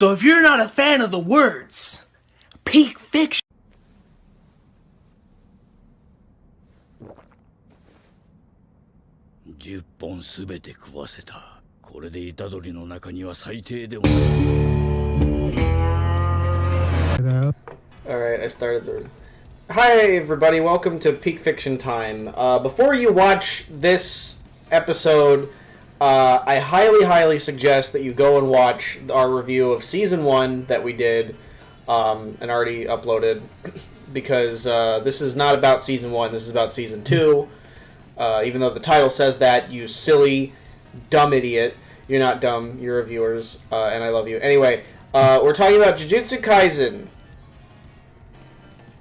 So if you're not a fan of the words, peak fiction. 10本すべて食わせた。これで虎杖の中には最低でも。Alright, I started the... Hi everybody, welcome to Peak Fiction Time. Before you watch this episode, I highly suggest that you go and watch our review of Season 1 that we did, and already uploaded, because this is not about Season 1, this is about Season 2. Even though the title says that, you silly, dumb idiot. You're not dumb, you're reviewers, and I love you. Anyway, we're talking about Jujutsu Kaisen.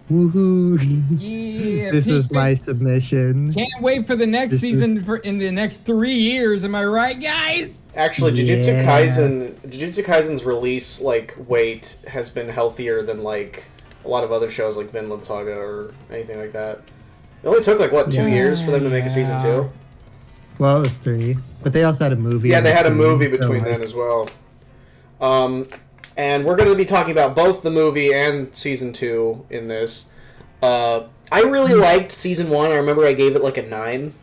Woohoo! Yeah, this is my submission. Can't wait for the next season in the next 3 years. Am I right, guys? Actually, Jujutsu Kaisen's release wait has been healthier than a lot of other shows like Vinland Saga or anything like that. It only took 2 years for them to make a season 2. Well, it was 3, but they also had a movie. Yeah, they had a movie between then as well. And we're going to be talking about both the movie and Season 2 in this. I really liked Season 1. I remember I gave it a 9.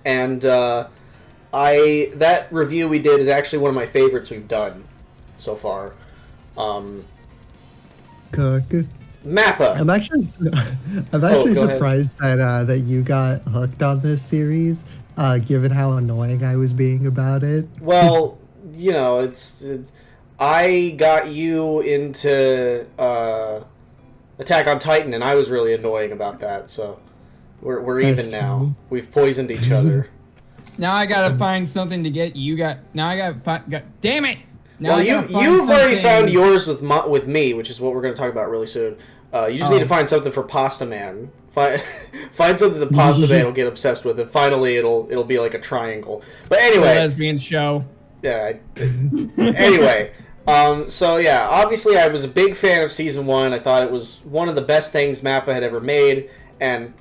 And that review we did is actually one of my favorites we've done so far. Good. Mappa. I'm actually surprised that you got hooked on this series, given how annoying I was being about it. Well, it's I got you into Attack on Titan, and I was really annoying about that. So we're even now. We've poisoned each other. Now I gotta find something to get you. Damn it! Now well, you've already found yours with me, which is what we're going to talk about really soon. You just need to find something for Pasta Man. Find something that Pasta Man will get obsessed with, and finally it'll be like a triangle. But anyway, a lesbian show. Yeah. Anyway, so yeah, obviously I was a big fan of Season 1. I thought it was one of the best things Mappa had ever made, and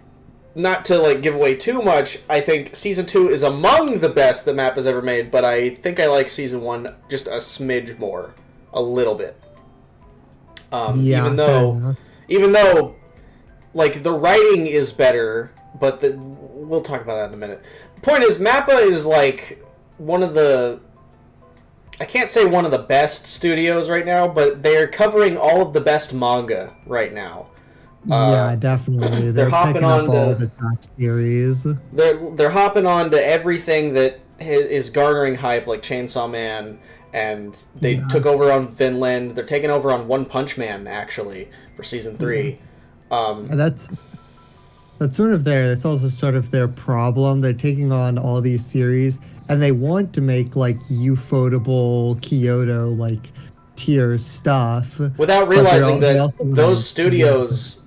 not to give away too much, I think Season 2 is among the best that Mappa's ever made, but I think I like Season 1 just a smidge more. A little bit. Yeah, even though the writing is better, but we'll talk about that in a minute. The point is, Mappa is one of the... I can't say one of the best studios right now, but they're covering all of the best manga right now. Yeah, definitely. They're hopping on to all the top series. They're hopping on to everything that is garnering hype, like Chainsaw Man, and they took over on Vinland. They're taking over on One Punch Man actually for Season 3. And that's sort of that's also sort of their problem. They're taking on all these series, and they want to make Ufotable Kyoto tier stuff without realizing that those studios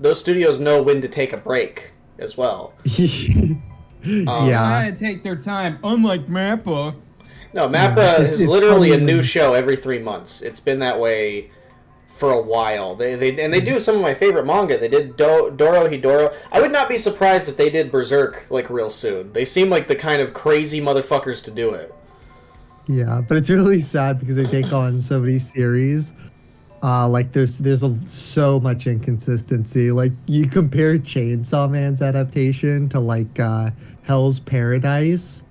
know when to take a break as well. Yeah, gotta take their time, unlike Mappa. No, Mappa is literally a new show every 3 months. It's been that way for a while. They do some of my favorite manga. They did Dorohedoro. I would not be surprised if they did Berserk real soon. They seem like the kind of crazy motherfuckers to do it. Yeah, but it's really sad because they take on so many series. There's so much inconsistency. You compare Chainsaw Man's adaptation to Hell's Paradise,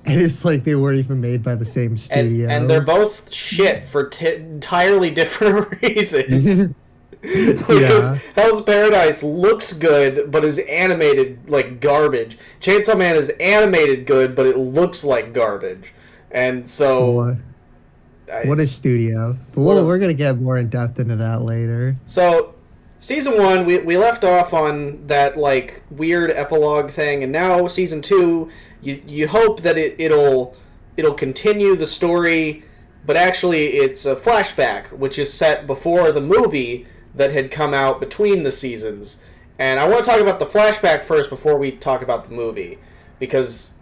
and it's they weren't even made by the same studio. And they're both shit for entirely different reasons. Because Hell's Paradise looks good, but is animated like garbage. Chainsaw Man is animated good, but it looks like garbage. And so... What a studio. But we're going to get more in depth into that later. So, Season 1, we left off on that, weird epilogue thing, and now Season 2, you hope that it'll continue the story, but actually it's a flashback, which is set before the movie that had come out between the seasons. And I want to talk about the flashback first before we talk about the movie, because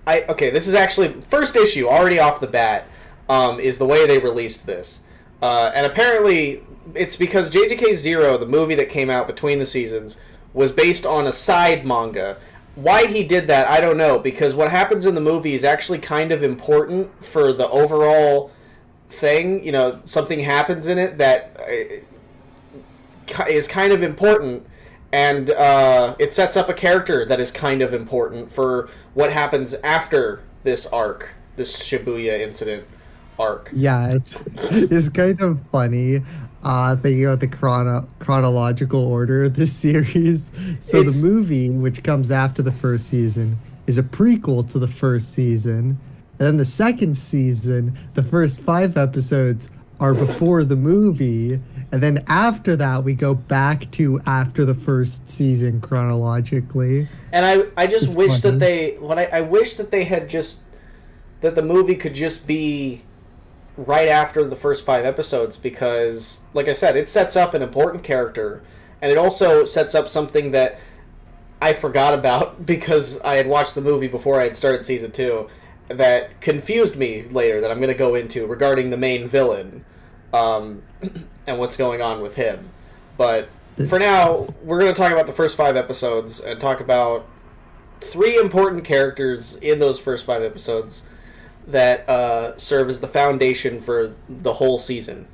okay, this is actually first issue already off the bat, is the way they released this, and apparently it's because JJK Zero, the movie that came out between the seasons, was based on a side manga. Why he did that, I don't know, because what happens in the movie is actually kind of important for the overall thing. You know, something happens in it that is kind of important, and it sets up a character that is kind of important for what happens after this arc, this Shibuya incident arc. Yeah, it's kind of funny thinking about the chronological order of this series. So the movie, which comes after the first season, is a prequel to the first season. And then the second season, the first 5 episodes are before the movie. And then after that, we go back to after the first season chronologically. And I just wish funny. that I wish that they had just, that the movie could just be right after the first 5 episodes, because, like I said, it sets up an important character, and it also sets up something that I forgot about because I had watched the movie before I had started season 2, that confused me later, that I'm going to go into regarding the main villain, and what's going on with him. But for now, we're going to talk about the first 5 episodes and talk about 3 important characters in those first 5 episodes that serve as the foundation for the whole season.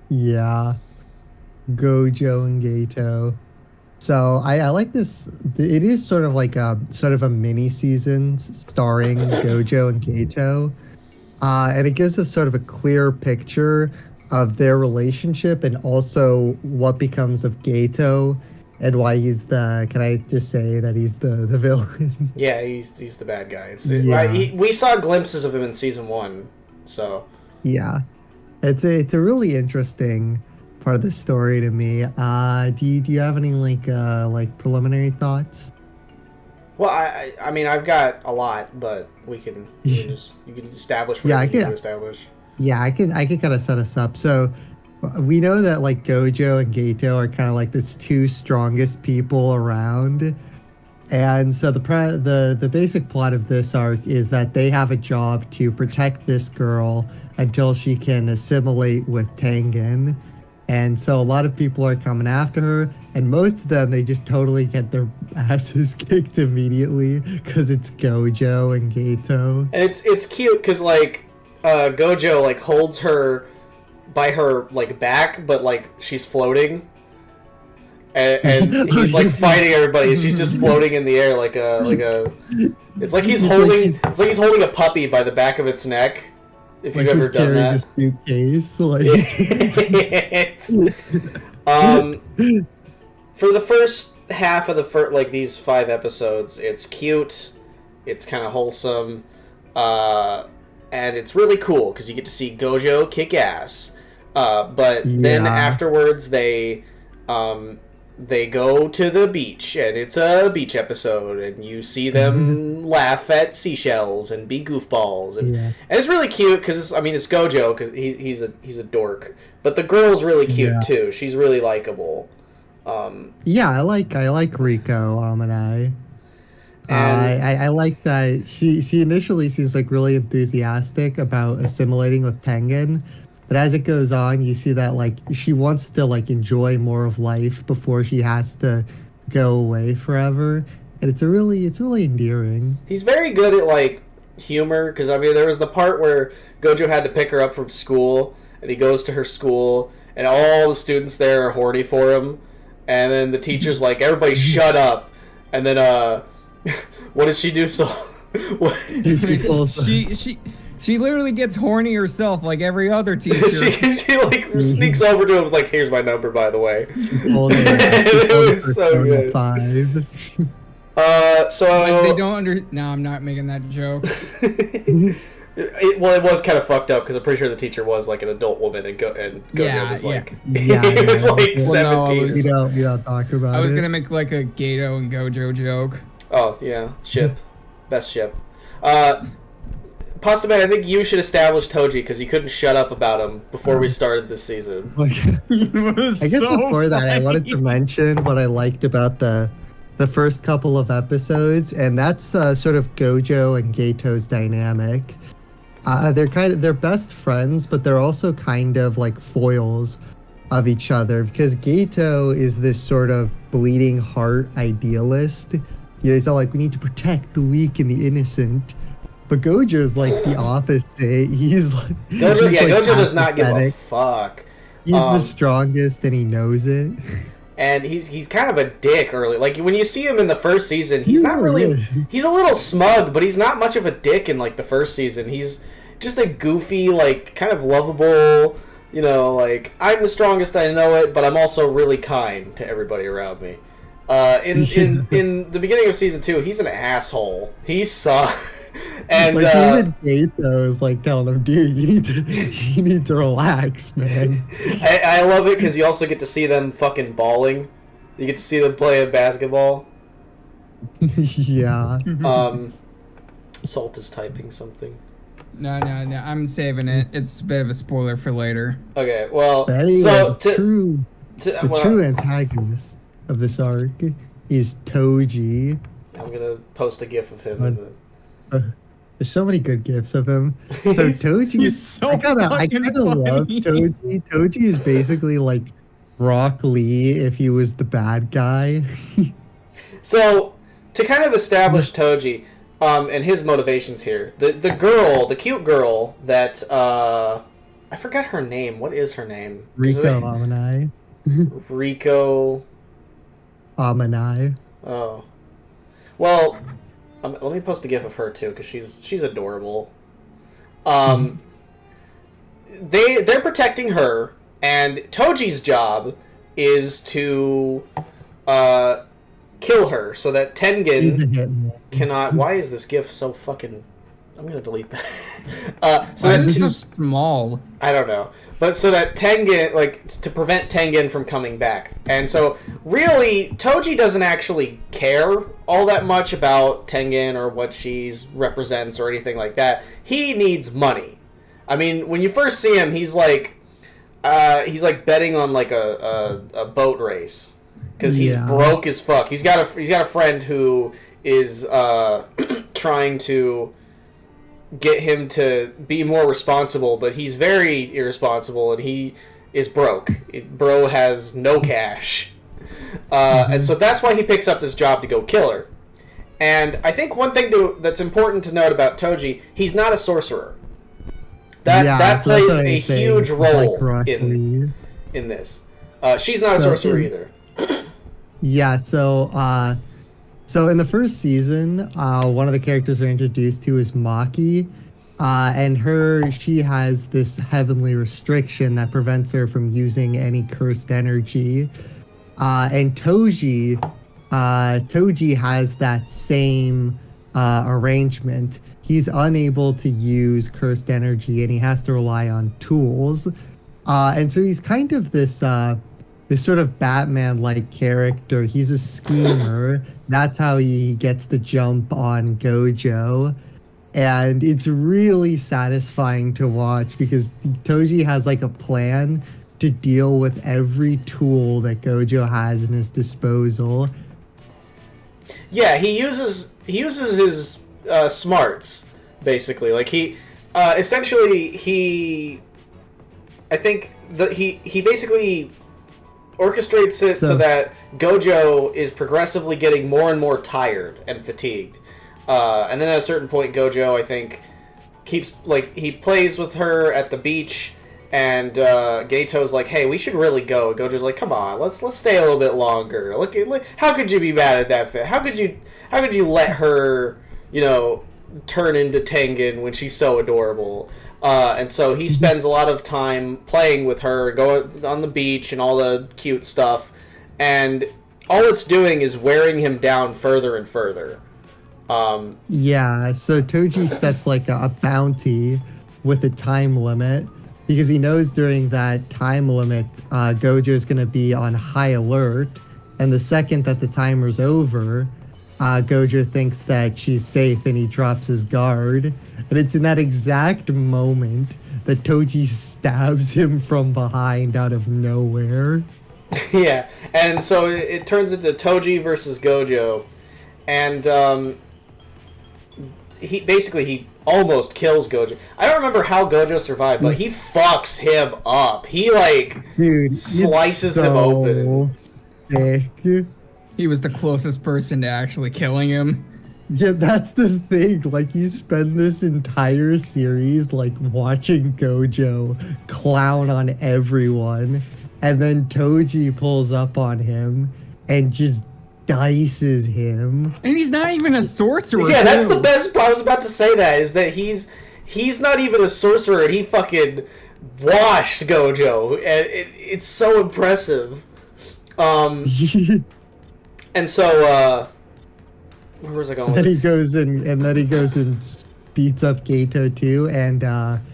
Yeah. Gojo and Gato. So I like this. It is sort of like a mini season starring Gojo and Gato. And it gives us sort of a clear picture of their relationship and also what becomes of Gato and why he's can I just say that he's the villain? Yeah, he's the bad guy. Yeah. We saw glimpses of him in season 1, so. Yeah. It's a really interesting part of the story to me. Do you have any like preliminary thoughts? Well, I mean, I've got a lot, but you can establish what I you need can. to establish. Yeah, I can kind of set us up. So we know that like Gojo and Gato are kind of like the 2 strongest people around. And so the basic plot of this arc is that they have a job to protect this girl until she can assimilate with Tengen. And so a lot of people are coming after her, and most of them, they just totally get their asses kicked immediately because it's Gojo and Gato. And it's cute because like Gojo like holds her by her like back, but like she's floating, and he's like fighting everybody. She's just floating in the air like a. It's like he's holding a puppy by the back of its neck. If like you've ever done that. A suitcase, like. For the first half of these 5 episodes, it's cute, it's kind of wholesome, and it's really cool because you get to see Gojo kick ass. But then afterwards, they go to the beach, and it's a beach episode, and you see them laugh at seashells and be goofballs, and it's really cute because it's Gojo because he's a dork, but the girl's really cute too. She's really likable. I like Riko Amanai. I like that she initially seems like really enthusiastic about assimilating with Tengen. But as it goes on, you see that like she wants to like enjoy more of life before she has to go away forever, and it's really endearing. He's very good at like humor because there was the part where Gojo had to pick her up from school, and he goes to her school, and all the students there are horny for him, and then the teacher's like, "Everybody, shut up!" And then what does she do? She literally gets horny herself like every other teacher. she like sneaks over to him like, "Here's my number, by the way." It was so good. 5. So they don't No, I'm not making that joke. It was kind of fucked up because I'm pretty sure the teacher was like an adult woman, and Gojo was like, he was like 17. You don't talk about it. I was gonna make like a Gato and Gojo joke. Oh yeah, best ship. Pasta Man, I think you should establish Toji because you couldn't shut up about him before we started this season. I guess before that, I wanted to mention what I liked about the first couple of episodes, and that's sort of Gojo and Gato's dynamic. They're best friends, but they're also kind of like foils of each other because Gato is this sort of bleeding heart idealist. He's all like, we need to protect the weak and the innocent. But Gojo's like the opposite. He's like Gojo, he's, yeah, like, Gojo does not give a apathetic. fuck. He's the strongest and he knows it. And he's kind of a dick early. Like when you see him in the first season, he's not really. is. He's a little smug, but he's not much of a dick in like the first season. He's just a goofy, like kind of lovable. You know, like I'm the strongest, I know it, but I'm also really kind to everybody around me. In the beginning of season 2, he's an asshole. He sucks. And like even Gato is like telling him, dude, you need to relax, man. I love it because you also get to see them fucking balling. You get to see them play basketball. Yeah. Salt is typing something. No, I'm saving it. It's a bit of a spoiler for later. Okay, well, But anyway, so the true antagonist of this arc is Toji. I'm gonna post a gif of him. There's so many good gifs of him. So Toji, He's so I kind fucking of love funny. Toji. Toji is basically like Rock Lee if he was the bad guy. So to kind of establish Toji and his motivations here, the cute girl that I forgot her name. What is her name? Rico Amanai. Rico. Amanai. Oh, well. Let me post a gif of her too, because she's adorable. They're protecting her, and Toji's job is to kill her so that He's a Tengen hitman. cannot. Why is this gif so fucking? I'm gonna delete that. So Why that is it so small? I don't know. But so that Tengen, like, to prevent Tengen from coming back. And so, really, Toji doesn't actually care all that much about Tengen or what she represents or anything like that. He needs money. I mean, when you first see him, he's like betting on, like, a boat race. Because he's broke as fuck. He's got a friend who is trying to get him to be more responsible, but he's very irresponsible and he is broke. Bro has no cash. And so that's why he picks up this job to go kill her. And I think one thing that's important to note about Toji, he's not a sorcerer. That plays a huge role in this. She's not a sorcerer either. Yeah, so in the first season, one of the characters we're introduced to is Maki, and she has this heavenly restriction that prevents her from using any cursed energy. And Toji has that same arrangement. He's unable to use cursed energy, and he has to rely on tools. And so he's kind of this sort of Batman-like character. He's a schemer. That's how he gets the jump on Gojo. And it's really satisfying to watch because Toji has like a plan to deal with every tool that Gojo has in his disposal. Yeah, he uses his smarts, basically. Like he basically orchestrates it so that Gojo is progressively getting more and more tired and fatigued. And then at a certain point, Gojo, I think, he plays with her at the beach, and Gato's like, "Hey, we should really go." Gojo's like, "Come on, let's stay a little bit longer. Look, how could you be mad at that fit? How could you let her, turn into Tengen when she's so adorable?" And so he spends a lot of time playing with her, going on the beach and all the cute stuff, and all it's doing is wearing him down further and further. Yeah, so Toji sets like a bounty with a time limit because he knows during that time limit Gojo's going to be on high alert, and the second that the timer's over, Gojo thinks that she's safe and he drops his guard. And it's in that exact moment that Toji stabs him from behind out of nowhere. Yeah, and so it turns into Toji versus Gojo. And he almost kills Gojo. I don't remember how Gojo survived, but he fucks him up. He, dude, slices him open. Sick. He was the closest person to actually killing him. Yeah, that's the thing. Like, you spend this entire series, like, watching Gojo clown on everyone, and then Toji pulls up on him and just dices him. And he's not even a sorcerer. Yeah, that's too. the best part. I was about to say that, is that he's not even a sorcerer, and he fucking washed Gojo, and it's so impressive. And so, where was I going with Then it? he goes and beats up Gato too, and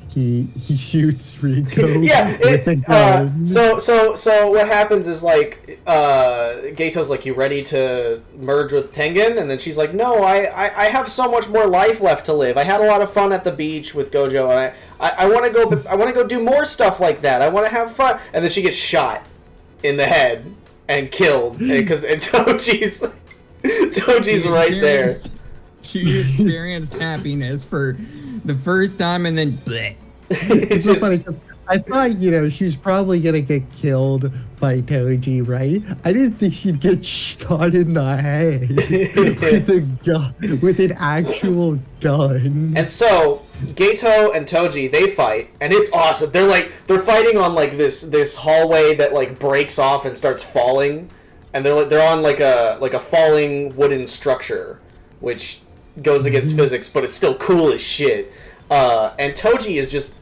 he shoots Rico Yeah, with a gun. so what happens is, like, Gato's like, you ready to merge with Tengen? And then she's like, no, I have so much more life left to live. I had a lot of fun at the beach with Gojo, and I want to go do more stuff like that. I want to have fun. And then she gets shot in the head and killed, because Toji's right there. She experienced happiness for the first time, and then bleh. It's so funny because I thought, she was probably gonna get killed by Toji, right? I didn't think she'd get shot in the head with a gun, with an actual gun. And so Gato and Toji, they fight, and it's awesome. They're fighting on like this hallway that like breaks off and starts falling, and they're on like a falling wooden structure, which goes against physics, but it's still cool as shit. And Toji is just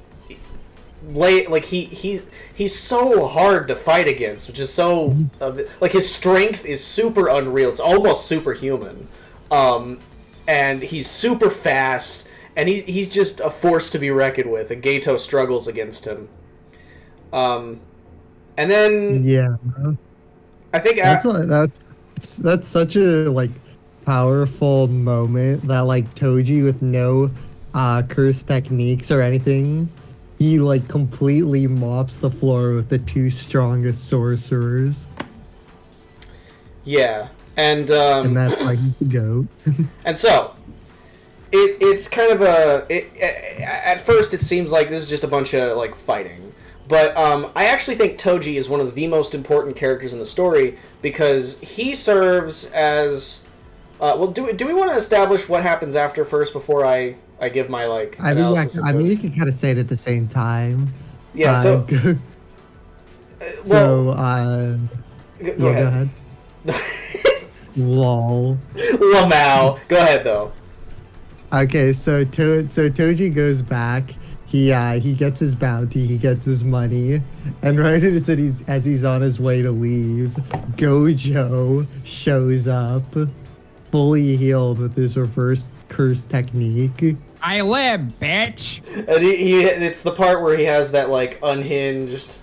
he's so hard to fight against, which is so like his strength is super unreal. It's almost superhuman, and he's super fast, and he's just a force to be reckoned with. And Gato struggles against him. And then Yeah, I think that's such a like powerful moment that like Toji, with no curse techniques or anything, he like completely mops the floor with the two strongest sorcerers. Yeah, and that's why he's the GOAT. and so it's kind of at first it seems like this is just a bunch of like fighting, but I actually think Toji is one of the most important characters in the story, because he serves as well. Do we want to establish what happens after first before I give my like analysis? I mean, you can kind of say it at the same time. Yeah. Go Go ahead. Lol. Lamau. Go ahead though. Okay, so Toji goes back. He gets his bounty. He gets his money, and right as he's on his way to leave, Gojo shows up, fully healed with his reverse curse technique. I live, bitch. And it's the part where he has that like unhinged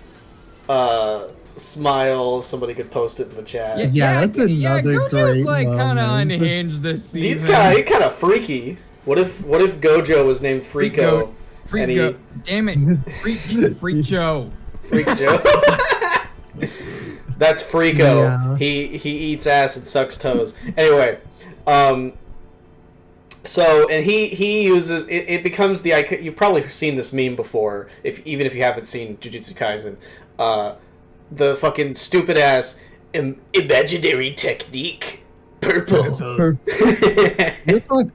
smile. Somebody could post it in the chat. Yeah, that's another Gojo's great like kind of moment. unhinged this season. He's kind of freaky. What if Gojo was named Freako? Freako. Damn it. Freak Joe. Freak Joe. That's Freako. Yeah. He eats ass and sucks toes. Anyway, so and he uses it becomes the icon. You've probably seen this meme before, even if you haven't seen Jujutsu Kaisen. The fucking stupid ass imaginary technique. Purple. It's like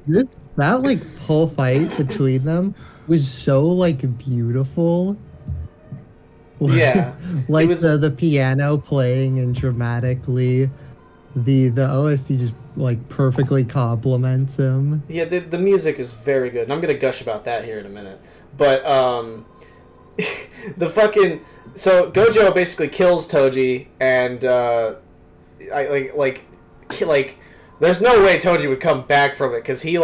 that like whole fight between them was so like beautiful. Yeah. Like the piano playing and dramatically, the OST just like perfectly complements him. Yeah, the music is very good, and I'm gonna gush about that here in a minute. But the fucking so Gojo basically kills Toji, and there's no way Toji would come back from it, because he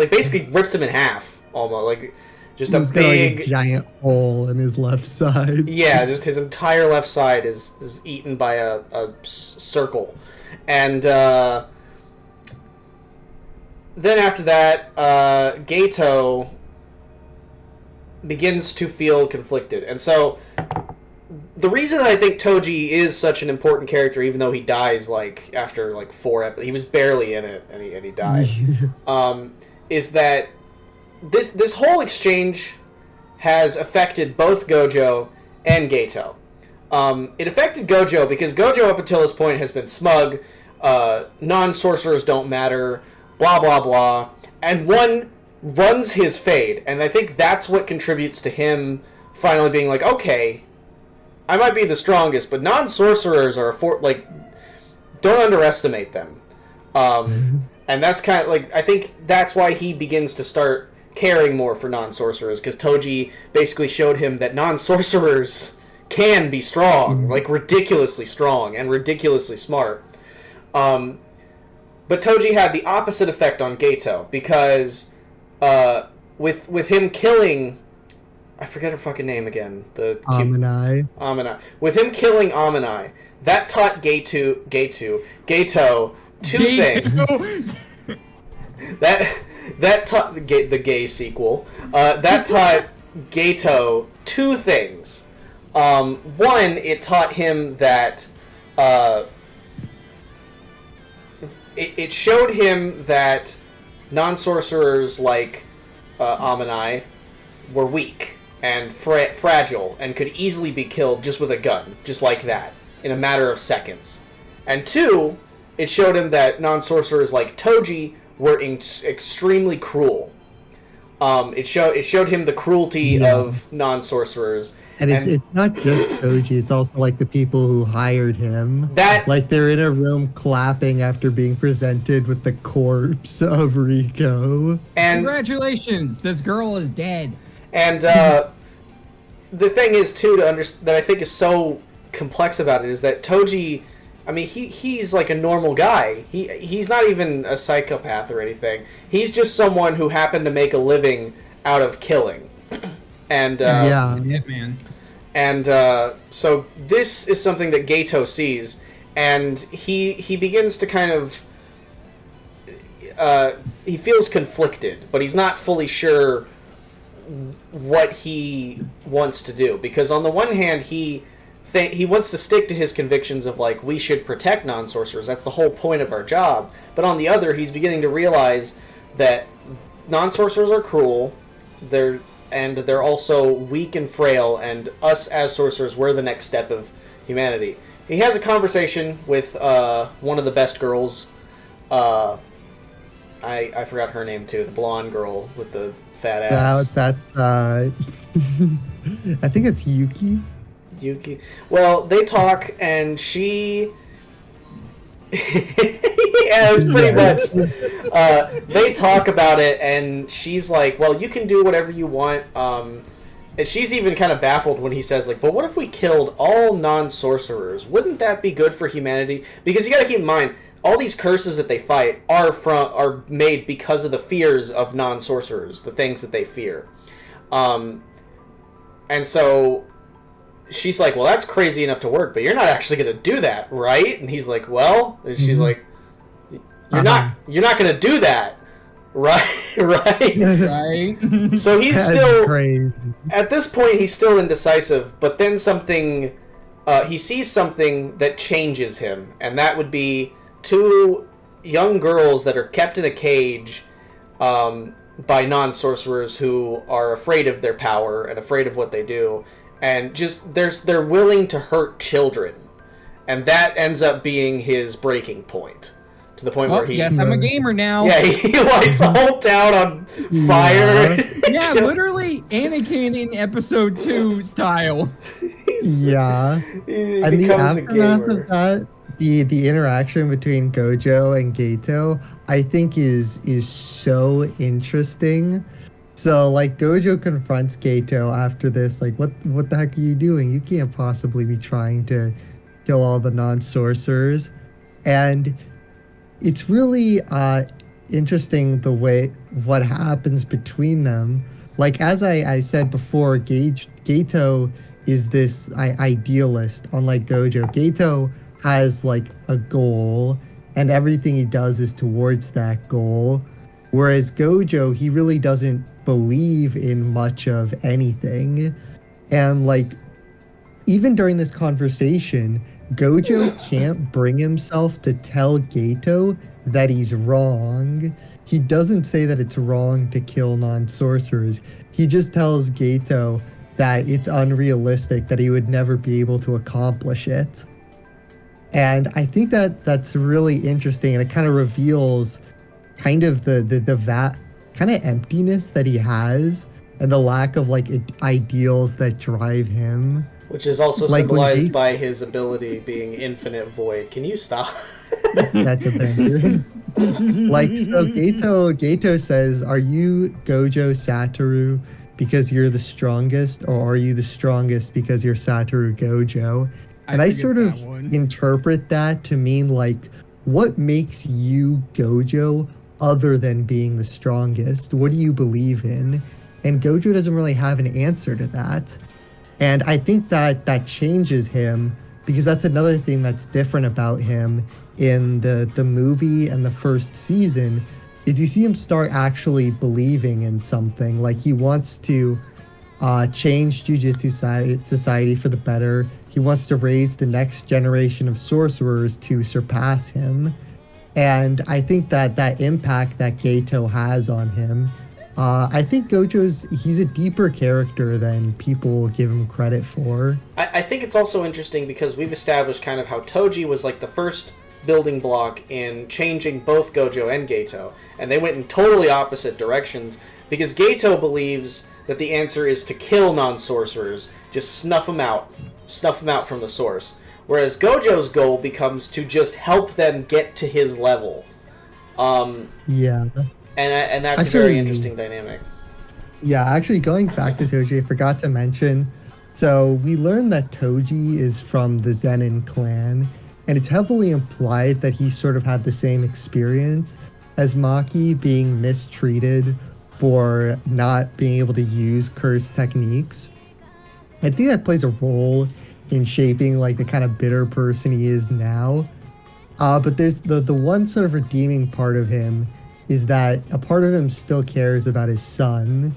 basically rips him in half, almost like just He's a got, big like, a giant hole in his left side. Yeah, just his entire left side is eaten by a circle. And then after that, Gato begins to feel conflicted. And so the reason I think Toji is such an important character, even though he dies like after like 4 episodes, he was barely in it and he died, is that this whole exchange has affected both Gojo and Gato. It affected Gojo because Gojo up until this point has been smug. non-sorcerers don't matter, blah, blah, blah. And one runs his fade. And I think that's what contributes to him finally being like, okay, I might be the strongest, but non-sorcerers are don't underestimate them. And that's kind of like, I think that's why he begins to start caring more for non-sorcerers, because Toji basically showed him that non-sorcerers can be strong, like ridiculously strong and ridiculously smart. But Toji had the opposite effect on Geto, because with him killing, I forget her fucking name again. Amanai. With him killing Amanai, that taught Geto two things. that taught the gay sequel. That taught Geto two things. One, it taught him that it showed him that non-sorcerers like Amanai were weak and fragile and could easily be killed just with a gun, just like that, in a matter of seconds. And two, it showed him that non-sorcerers like Toji were extremely cruel. It showed him the cruelty of non-sorcerers. And it's not just Toji, it's also like the people who hired him. Like they're in a room clapping after being presented with the corpse of Rico. And congratulations, this girl is dead. And the thing is too that I think is so complex about it is that Toji, I mean, he's like a normal guy. He's not even a psychopath or anything. He's just someone who happened to make a living out of killing. And hitman. And so this is something that Geto sees, and he begins to kind of he feels conflicted, but he's not fully sure what he wants to do, because on the one hand he wants to stick to his convictions of like, we should protect non-sorcerers, that's the whole point of our job, but on the other he's beginning to realize that non-sorcerers are cruel, they're also weak and frail, and us as sorcerers, we're the next step of humanity. He has a conversation with one of the best girls, I forgot her name too, the blonde girl with the fat ass. That's I think it's Yuki. Well, they talk, and she yeah, it's pretty much they talk about it, and she's like, well, you can do whatever you want, and she's even kind of baffled when he says like, but what if we killed all non-sorcerers? Wouldn't that be good for humanity? Because you got to keep in mind, all these curses that they fight are made because of the fears of non-sorcerers, the things that they fear. And so she's like, well, that's crazy enough to work, but you're not actually going to do that, right? And he's like, well, and she's like, you're not going to do that, right? Right. So he's still crazy. At this point, he's still indecisive, but then he sees something that changes him, and that would be two young girls that are kept in a cage by non-sorcerers who are afraid of their power and afraid of what they do, and just they're willing to hurt children, and that ends up being his breaking point, to the point where he I'm a gamer now. Yeah, he lights the whole town on fire. Yeah, literally Anakin in episode 2 style. Yeah. And the aftermath of that, the interaction between Gojo and Geto, I think is so interesting. So like Gojo confronts Geto after this, like, what the heck are you doing? You can't possibly be trying to kill all the non-sorcerers. And it's really interesting the way what happens between them. Like, as I said before, Geto is this idealist, unlike Gojo. Geto has like a goal, and everything he does is towards that goal. Whereas Gojo, he really doesn't believe in much of anything. And like, even during this conversation, Gojo can't bring himself to tell Geto that he's wrong. He doesn't say that it's wrong to kill non-sorcerers. He just tells Geto that it's unrealistic, that he would never be able to accomplish it. And I think that that's really interesting, and it kind of reveals kind of the kind of emptiness that he has, and the lack of like ideals that drive him. Which is also Like, symbolized by his ability being infinite void. Can you stop? That's a banger. Like, so Gato says, "Are you Gojo Satoru because you're the strongest, or are you the strongest because you're Satoru Gojo?" And I think sort it's of that one. interpret that to mean like, what makes you Gojo other than being the strongest? What do you believe in? And Gojo doesn't really have an answer to that. And I think that changes him, because that's another thing that's different about him in the movie and the first season, is you see him start actually believing in something. Like, he wants to change Jujutsu Society for the better. He wants to raise the next generation of sorcerers to surpass him. And I think that impact that Gato has on him, I think he's a deeper character than people give him credit for. I think it's also interesting because we've established kind of how Toji was like the first building block in changing both Gojo and Gato. And they went in totally opposite directions, because Gato believes that the answer is to kill non-sorcerers, just snuff them out from the source. Whereas Gojo's goal becomes to just help them get to his level. Yeah. And that's a Actually, very interesting dynamic. Yeah, actually, going back to Toji, I forgot to mention. So we learned that Toji is from the Zenin clan, and it's heavily implied that he sort of had the same experience as Maki, being mistreated for not being able to use curse techniques. I think that plays a role in shaping like the kind of bitter person he is now. But there's the one sort of redeeming part of him is that a part of him still cares about his son.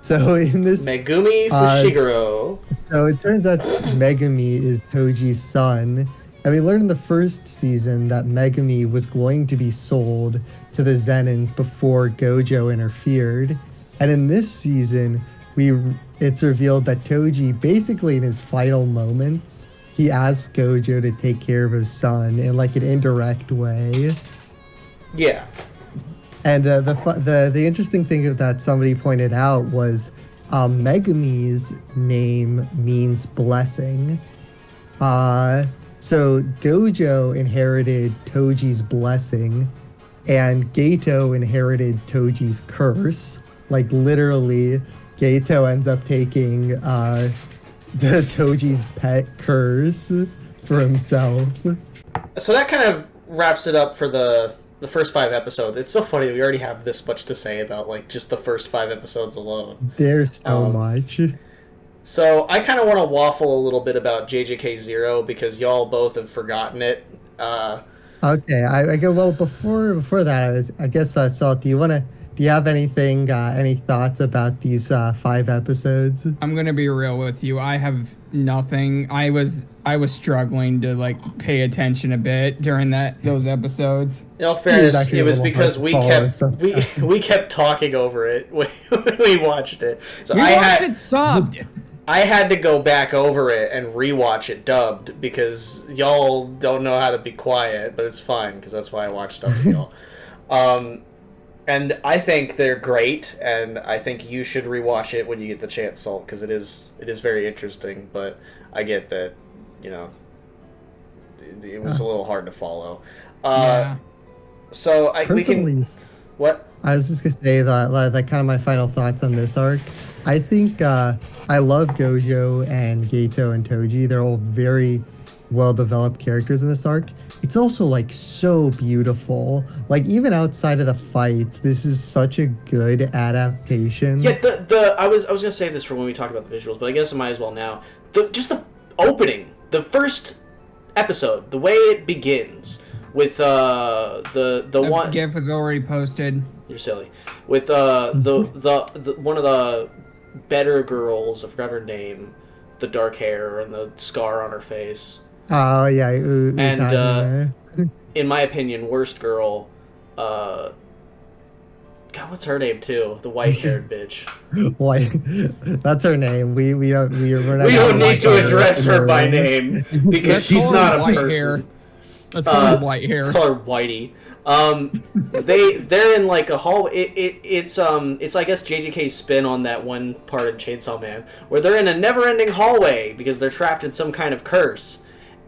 So in this Megumi Fushiguro. So it turns out Megumi is Toji's son. And we learned in the first season that Megumi was going to be sold to the Zenins before Gojo interfered. And in this season, it's revealed that Toji, basically in his final moments, he asks Gojo to take care of his son in like an indirect way. Yeah. And the interesting thing that somebody pointed out was Megumi's name means blessing. So Gojo inherited Toji's blessing, and Gato inherited Toji's curse. Like, literally, Gato ends up taking the Toji's pet curse for himself. So that kind of wraps it up for the first 5 episodes. It's so funny that we already have this much to say about like just the first 5 episodes alone. There's so much. So I kind of want to waffle a little bit about JJK Zero because y'all both have forgotten it. Okay, I go, well, before that, I guess Salt, do you have anything, any thoughts about these 5 episodes? I'm gonna be real with you. I have nothing. I was struggling to like pay attention a bit during those episodes. In all fairness, it was a little because hard to follow we kept talking over it when we watched it. So We watched it subbed. I had to go back over it and rewatch it dubbed because y'all don't know how to be quiet, but it's fine because that's why I watch stuff with y'all. And I think they're great, and I think you should rewatch it when you get the chance, Salt, because it is very interesting. But I get that, you know, it was a little hard to follow. Yeah. So we can. Personally, What? I was just gonna say that kind of my final thoughts on this arc. I think I love Gojo and Gato and Toji. They're all very well developed characters in this arc. It's also like so beautiful. Like, even outside of the fights, this is such a good adaptation. Yeah, I was gonna say this for when we talk about the visuals, but I guess I might as well now. Just the opening, the first episode, the way it begins with the one. GIF was already posted. You're silly. With the one of the better girls, I forgot her name, the dark hair and the scar on her face. Oh yeah, And in my opinion, worst girl. God, what's her name too? The white-haired bitch. Why? That's her name. We don't We don't need to address her by name because she's not a white person. hair. Let's call him white hair. Let's call her Whitey. They're in like a hall. It's I guess JJK's spin on that one part of Chainsaw Man, where they're in a never-ending hallway because they're trapped in some kind of curse,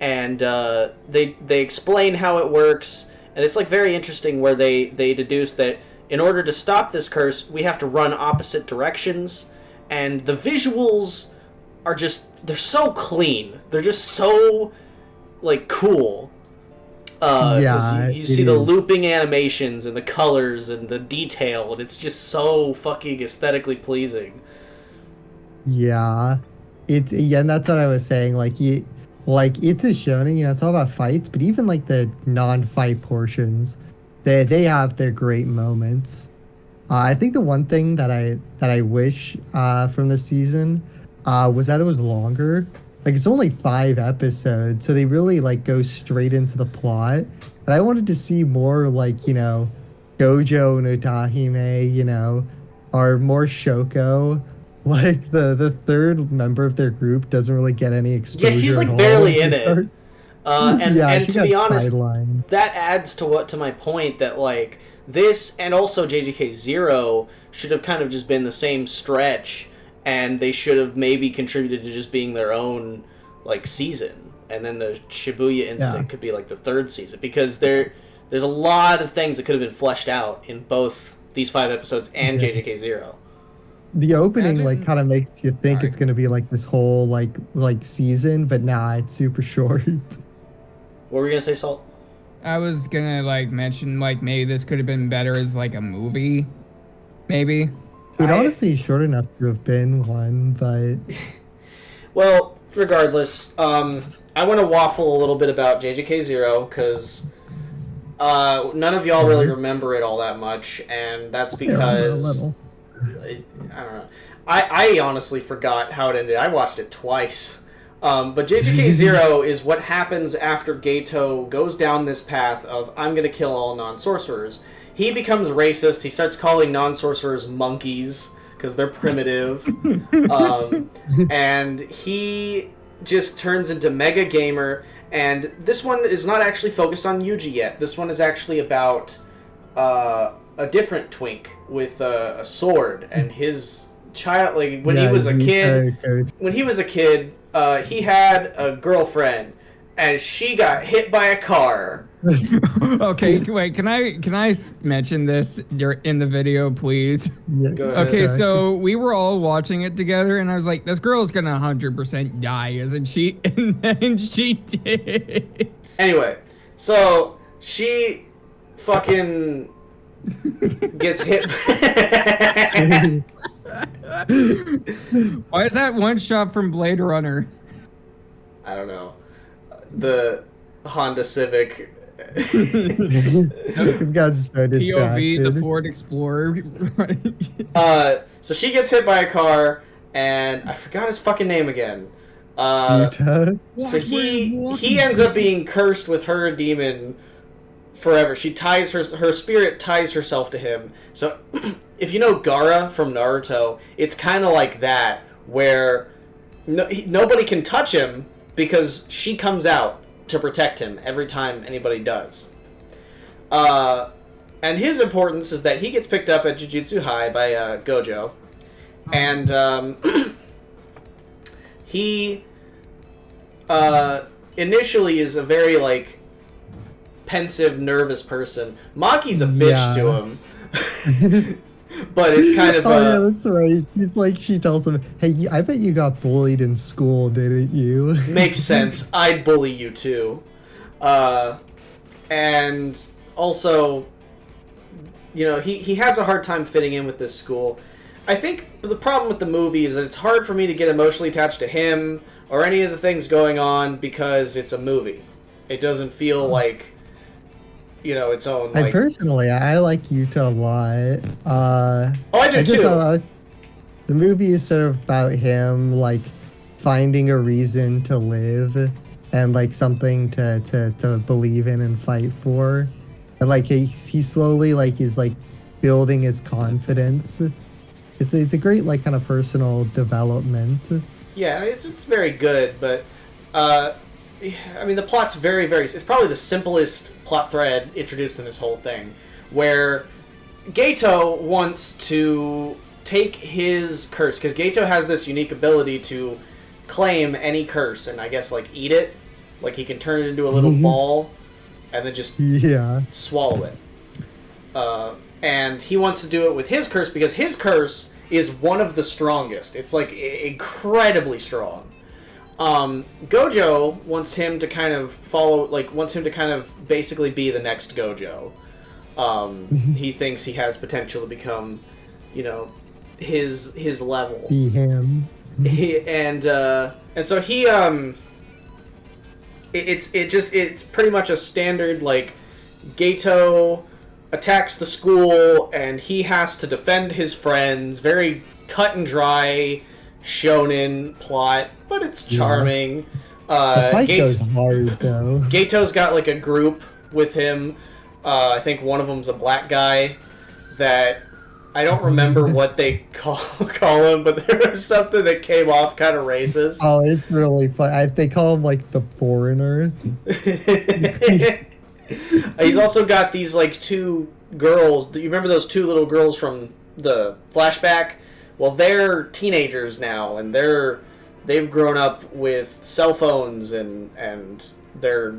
and they explain how it works, and it's like very interesting where they deduce that in order to stop this curse, we have to run opposite directions, and the visuals are they're so clean. They're just so like cool. You see the looping animations and the colors and the detail, and it's just so fucking aesthetically pleasing. Yeah, and that's what I was saying. Like it's a shonen, it's all about fights, but even like the non-fight portions, they have their great moments. I think the one thing that I wish from this season was that it was longer. Like, it's only 5 episodes, so they really, like, go straight into the plot. And I wanted to see more, like, Gojo and Utahime, or more Shoko. Like, the third member of their group doesn't really get any exposure. Yeah, she's, like, barely in it. And to be honest, that adds to my point that, like, this and also JJK Zero should have kind of just been the same stretch. And they should have maybe contributed to just being their own, like, season. And then the Shibuya incident could be, like, the 3rd season. Because there's a lot of things that could have been fleshed out in both these 5 episodes and JJK Zero. The opening, like, kind of makes you think it's going to be, like, this whole, like season. But nah, it's super short. What were you going to say, Salt? I was going to, like, mention, like, maybe this could have been better as, like, a movie. Maybe. It honestly short enough to have been one, but... Well, regardless, I want to waffle a little bit about JJK Zero, because none of y'all really remember it all that much, and that's because... I don't know. I honestly forgot how it ended. I watched it twice. But JJK Zero is what happens after Geto goes down this path of, I'm going to kill all non-sorcerers. He becomes racist. He starts calling non-sorcerers monkeys because they're primitive. And he just turns into mega gamer. And this one is not actually focused on Yuji yet. This one is actually about a different twink with a sword. And his child, like when he was a kid, he had a girlfriend, and she got hit by a car. Okay, wait. Can I mention this in the video, please? Yeah. Go ahead. Okay, so we were all watching it together, and I was like, "This girl's gonna 100% die, isn't she?" And then she did. Anyway, so she fucking gets hit. Why is that one shot from Blade Runner? I don't know. The Honda Civic. I've gotten so distracted. POV, the Ford Explorer. So she gets hit by a car, and I forgot his fucking name again. Utah? So he ends up being cursed with her demon forever. She ties her spirit ties herself to him. So if you know Gaara from Naruto, it's kind of like that, where nobody can touch him because she comes out to protect him every time anybody does. And his importance is that he gets picked up at Jujutsu High by Gojo, and he initially is a very like pensive, nervous person. Maki's a bitch to him. But it's kind of yeah, that's right. She's like, she tells him, "Hey, I bet you got bullied in school, didn't you?" Makes sense. I'd bully you too. And also, he has a hard time fitting in with this school. I think the problem with the movie is that it's hard for me to get emotionally attached to him or any of the things going on because it's a movie. It doesn't feel like its own. I personally, I like Yuta a lot. I do too. The movie is sort of about him like finding a reason to live and like something to believe in and fight for, and like he slowly like is like building his confidence. It's a great like kind of personal development. Yeah, it's very good, but I mean, the plot's very, very... It's probably the simplest plot thread introduced in this whole thing, where Geto wants to take his curse, because Geto has this unique ability to claim any curse and I guess, like, eat it. Like, he can turn it into a little ball and then just swallow it. And he wants to do it with his curse because his curse is one of the strongest. It's, like, incredibly strong. Gojo wants him to kind of basically be the next Gojo. He thinks he has potential to become, you know, his level. Be him. And so he it's pretty much a standard, like, Geto attacks the school and he has to defend his friends. Very cut and dry shonen plot, but it's charming. The fight goes hard though. Gato's got like a group with him. I think one of them's a black guy that I don't remember what they call him, but there was something that came off kind of racist. Oh, it's really fun. They call him like the foreigner. He's also got these like two girls. You remember those two little girls from the flashback? Well, they're teenagers now, and they've grown up with cell phones and their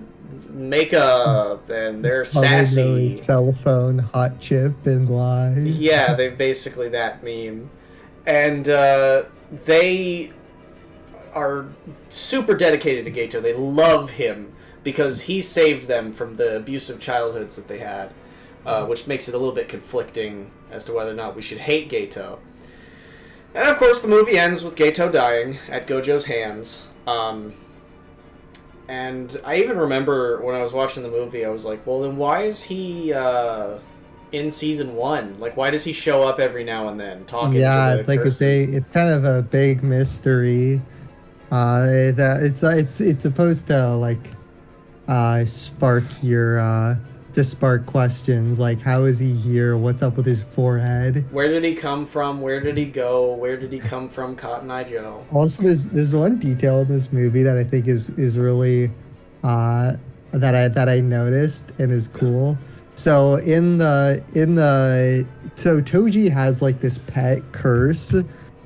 makeup, and they're sassy. Cell phone, hot chip, and live. Yeah, they're basically that meme. And they are super dedicated to Geto. They love him because he saved them from the abusive childhoods that they had, which makes it a little bit conflicting as to whether or not we should hate Geto. And of course, the movie ends with Geto dying at Gojo's hands. And I even remember when I was watching the movie, I was like, well, then why is he in season 1? Like, why does he show up every now and then talking to the it's like curses? it's kind of a big mystery. It's supposed to like spark questions like, how is he here? What's up with his forehead? Where did he come from? Where did he go? Where did he come from, Cotton Eye Joe? Also, there's one detail in this movie that I think is really that I noticed and is cool. So so Toji has like this pet curse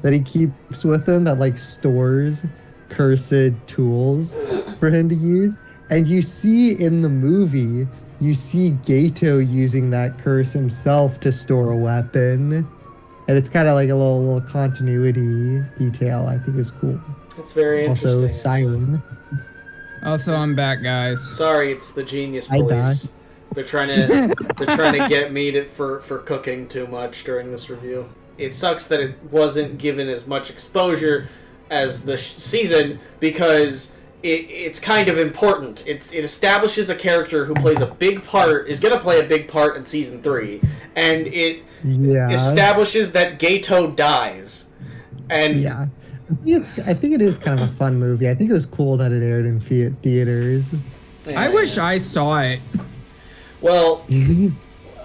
that he keeps with him that like stores cursed tools for him to use, and you see in the movie. You see Geto using that curse himself to store a weapon. And it's kind of like a little continuity detail I think is cool. It's very interesting. Also, Siren. Also, I'm back, guys. Sorry, it's the Genius Hi, Police. Doc. They're trying to get me for cooking too much during this review. It sucks that it wasn't given as much exposure as the season because it's kind of important. It establishes a character who plays a big part, is going to play a big part in season 3, and it establishes that Geto dies. And yeah, I think it is kind of a fun movie. I think it was cool that it aired in theaters. I wish I saw it. Well,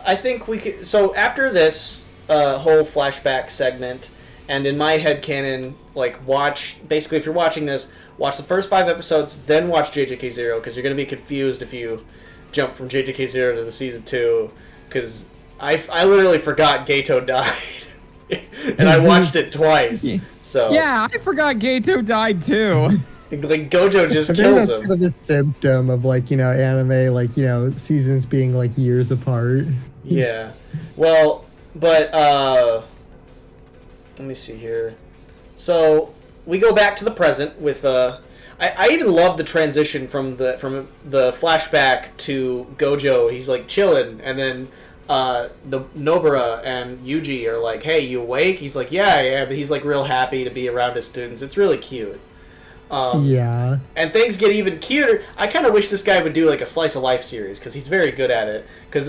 I think we could. So after this whole flashback segment, and in my headcanon, like basically if you're watching this, watch the first 5 episodes, then watch JJK0, because you're going to be confused if you jump from JJK0 to the season 2, because I literally forgot Geto died, and I watched it twice. So yeah, I forgot Geto died too. Like Gojo just I think kills that's him. kind of a symptom of like, anime, like, seasons being like years apart. Yeah. Well, but let me see here. So we go back to the present with I even love the transition from the flashback to Gojo. He's like chilling, and then the Nobara and Yuji are like, "Hey, you awake?" He's like, "Yeah," but he's like real happy to be around his students. It's really cute. Yeah. And things get even cuter. I kind of wish this guy would do like a slice of life series because he's very good at it. Because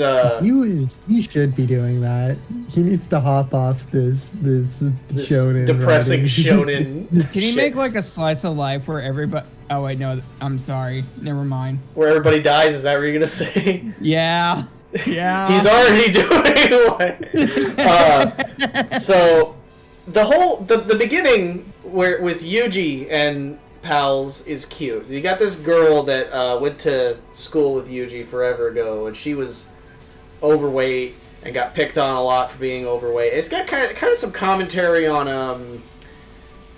he should be doing that. He needs to hop off this shonen depressing writing. shonen. Can you make like a slice of life where everybody? Oh wait, no, I'm sorry. Never mind. Where everybody dies? Is that what you're gonna say? Yeah. Yeah. He's already doing one. So the beginning where with Yuji and pals is cute. You got this girl that went to school with Yuji forever ago, and she was overweight and got picked on a lot for being overweight. It's got kind of some commentary on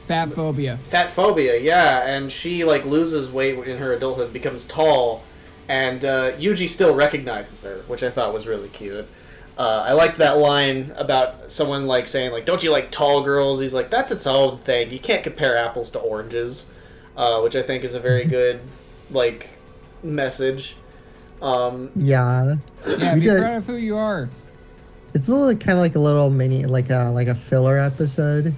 Fat phobia. fat phobia, yeah, and she like loses weight in her adulthood, becomes tall, and Yuji still recognizes her, which I thought was really cute. I liked that line about someone like saying like, "Don't you like tall girls?" He's like, "That's its own thing. You can't compare apples to oranges," which I think is a very good like message. Yeah. Yeah, We be did- proud of who you are. It's a little kind of like a little mini, like a filler episode.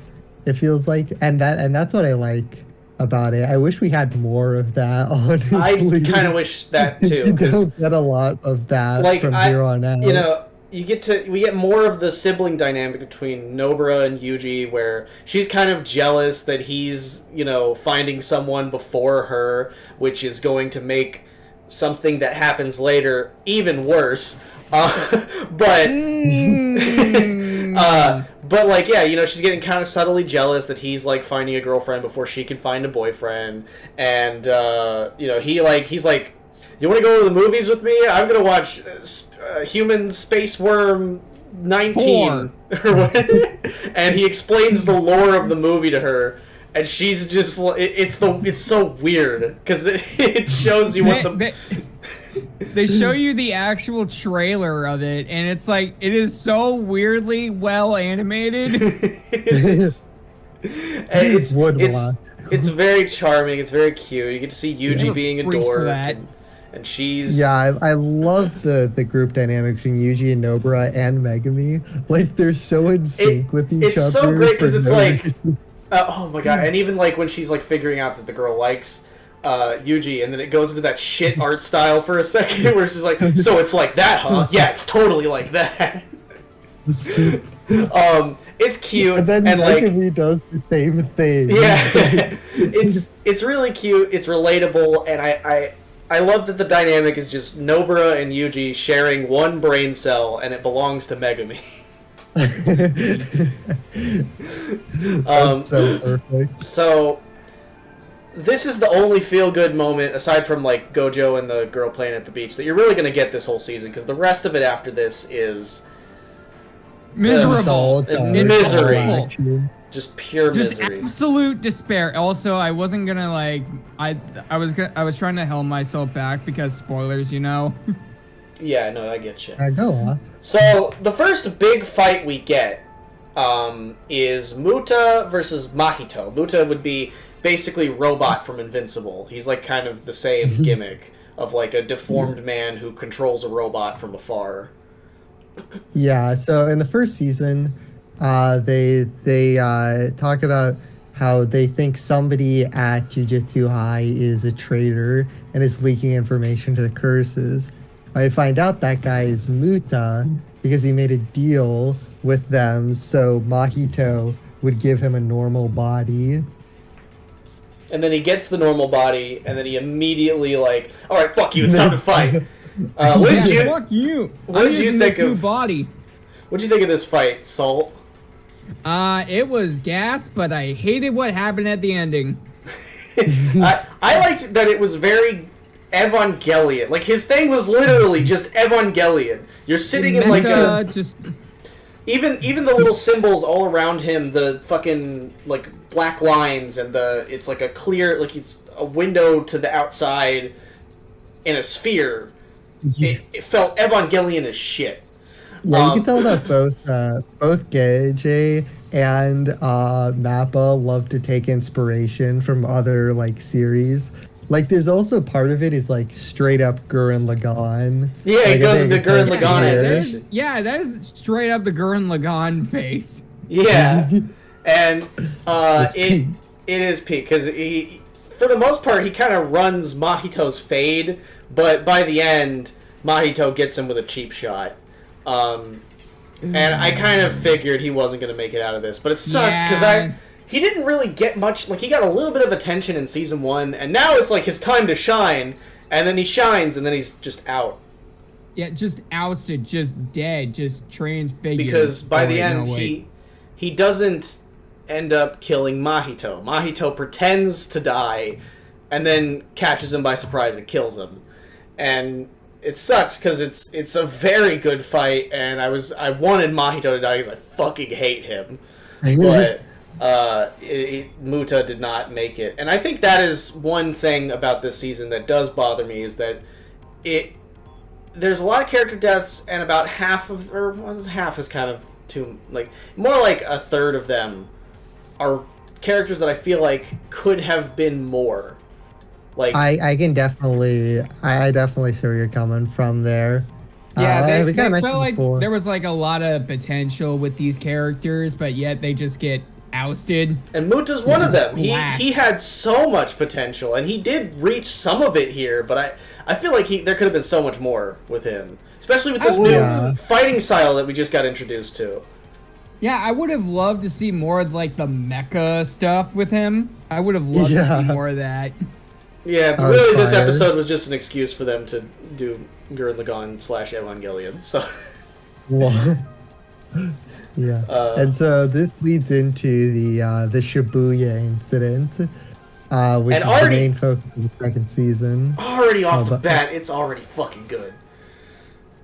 It feels like, and that's what I like about it. I wish we had more of that. Honestly, I kind of wish that too, you because don't get a lot of that like from here on out. you know, we get more of the sibling dynamic between Nobara and Yuji, where she's kind of jealous that he's, finding someone before her, which is going to make something that happens later even worse. But like, yeah, she's getting kind of subtly jealous that he's like finding a girlfriend before she can find a boyfriend, and he's like, "You want to go to the movies with me? I'm gonna watch Human Space Worm 19 or what?" And he explains the lore of the movie to her, and she's just it's so weird because it shows you what They show you the actual trailer of it, and it's like, it is so weirdly well animated. It's very charming. It's very cute. You get to see Yuji being adored, and she's I love the group dynamic between Yuji and Nobara and Megami. Like they're so in sync with each other. It's so great because it's like, reason. oh my god! And even like when she's like figuring out that the girl likes Yuji, and then it goes into that shit art style for a second, where she's like, "So it's like that, huh? Yeah, it's totally like that." It's cute, and then Megami does the same thing. Yeah, it's really cute. It's relatable, and I love that the dynamic is just Nobara and Yuji sharing one brain cell, and it belongs to Megami. That's so perfect. So this is the only feel-good moment, aside from like Gojo and the girl playing at the beach, that you're really going to get this whole season, because the rest of it after this is miserable. Misery. Just pure misery. Absolute despair. Also, I wasn't gonna like, I was trying to hold myself back because spoilers, Yeah, no, I get you. Go on. So the first big fight we get is Muta versus Mahito. Muta would be basically Robot from Invincible. He's like kind of the same gimmick of like a deformed man who controls a robot from afar. Yeah, so in the first season, they talk about how they think somebody at Jujutsu High is a traitor and is leaking information to the curses. I find out that guy is Muta because he made a deal with them so Mahito would give him a normal body. And then he gets the normal body, and then he immediately like, "All right, fuck you, it's time to fight." Fuck you. What did you think of new body? What'd you think of this fight, Salt? It was gas, but I hated what happened at the ending. I liked that it was very Evangelion. Like his thing was literally just Evangelion. You're sitting in like a even the little symbols all around him, the fucking like black lines, and it's like a clear, like it's a window to the outside in a sphere. It felt Evangelion as shit. Yeah, you can tell that both Geiji and Mappa love to take inspiration from other like series. Like, there's also part of it is like straight up Gurren Lagann. Yeah, like, it goes into Gurren Lagann. That is straight up the Gurren Lagann face. Yeah, and it is peak because he, for the most part, he kind of runs Mahito's fade, but by the end, Mahito gets him with a cheap shot. And I kind of figured he wasn't going to make it out of this, but it sucks because he didn't really get much. Like, he got a little bit of attention in season 1, and now it's like his time to shine, and then he shines, and then he's just out. Yeah, just ousted, just dead, just transfigured. Because by the end, he doesn't end up killing Mahito. Mahito pretends to die, and then catches him by surprise and kills him. And it sucks because it's a very good fight, and I wanted Mahito to die because I fucking hate him, but Muta did not make it. And I think that is one thing about this season that does bother me, is that there's a lot of character deaths, and about half is kind of too, like, more like a third of them are characters that I feel like could have been more. Like, I definitely see where you're coming from there. Yeah, we they kinda felt mentioned like before. there was like a lot of potential with these characters, but yet they just get ousted. and Muta's one of them. Blast. He had so much potential, and he did reach some of it here, but I feel like there could have been so much more with him, especially with this new fighting style that we just got introduced to. Yeah, I would have loved to see more of like the mecha stuff with him. I would have loved to see more of that. Yeah, but really, this episode was just an excuse for them to do Gurren Lagann / Evangelion. So, yeah, and so this leads into the Shibuya incident, which is the main focus of the second season. Already off the bat, it's already fucking good.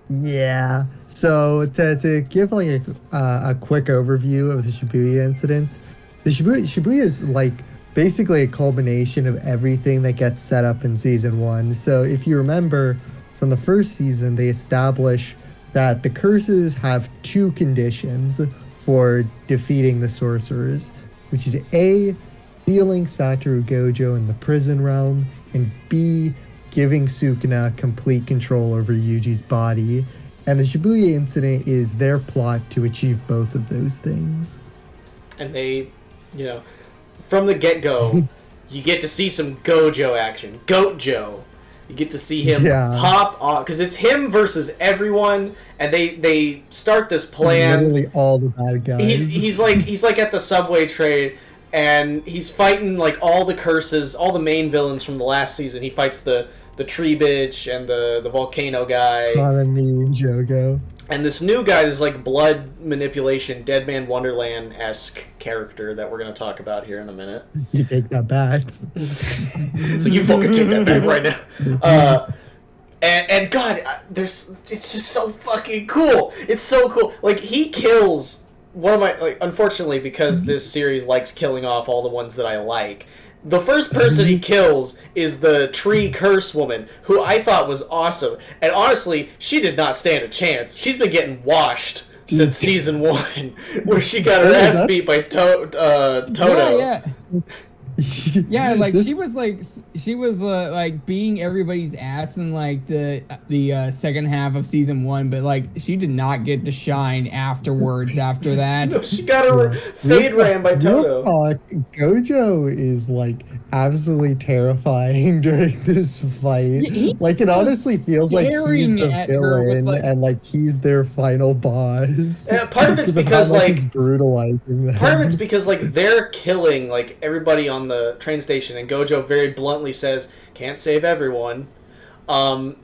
Yeah. So to give like a quick overview of the Shibuya incident, the Shibuya is like basically a culmination of everything that gets set up in season 1. So if you remember from the first season, they establish that the curses have 2 conditions for defeating the sorcerers, which is A, sealing Satoru Gojo in the prison realm, and B, giving Sukuna complete control over Yuji's body. And the Shibuya incident is their plot to achieve both of those things. And they, from the get-go, you get to see some Gojo action. Goat Joe. You get to see him pop off, because it's him versus everyone, and they start this plan. Literally all the bad guys. He's like at the subway train, and he's fighting like all the curses, all the main villains from the last season. He fights the tree bitch and the volcano guy. Hanami and Jogo. And this new guy is like blood manipulation, Dead Man Wonderland-esque character that we're going to talk about here in a minute. You take that back. So you fucking take that back right now. And God, it's just so fucking cool. It's so cool. Like, he kills one of my, like, unfortunately, because this series likes killing off all the ones that I like, the first person he kills is the tree curse woman, who I thought was awesome. And honestly, she did not stand a chance. She's been getting washed since season 1, where she got her ass beat by Toto. Yeah. Yeah, like she was like beating everybody's ass in like the second half of season 1, but like she did not get to shine afterwards. After that, No, she got her fade ran by Toto. Gojo is like absolutely terrifying during this fight. Like, it honestly feels like he's the villain and like he's their final boss. Yeah, part of it's because like he's brutalizing them. Part of it's because like they're killing like everybody on the train station, and Gojo very bluntly says, "Can't save everyone." And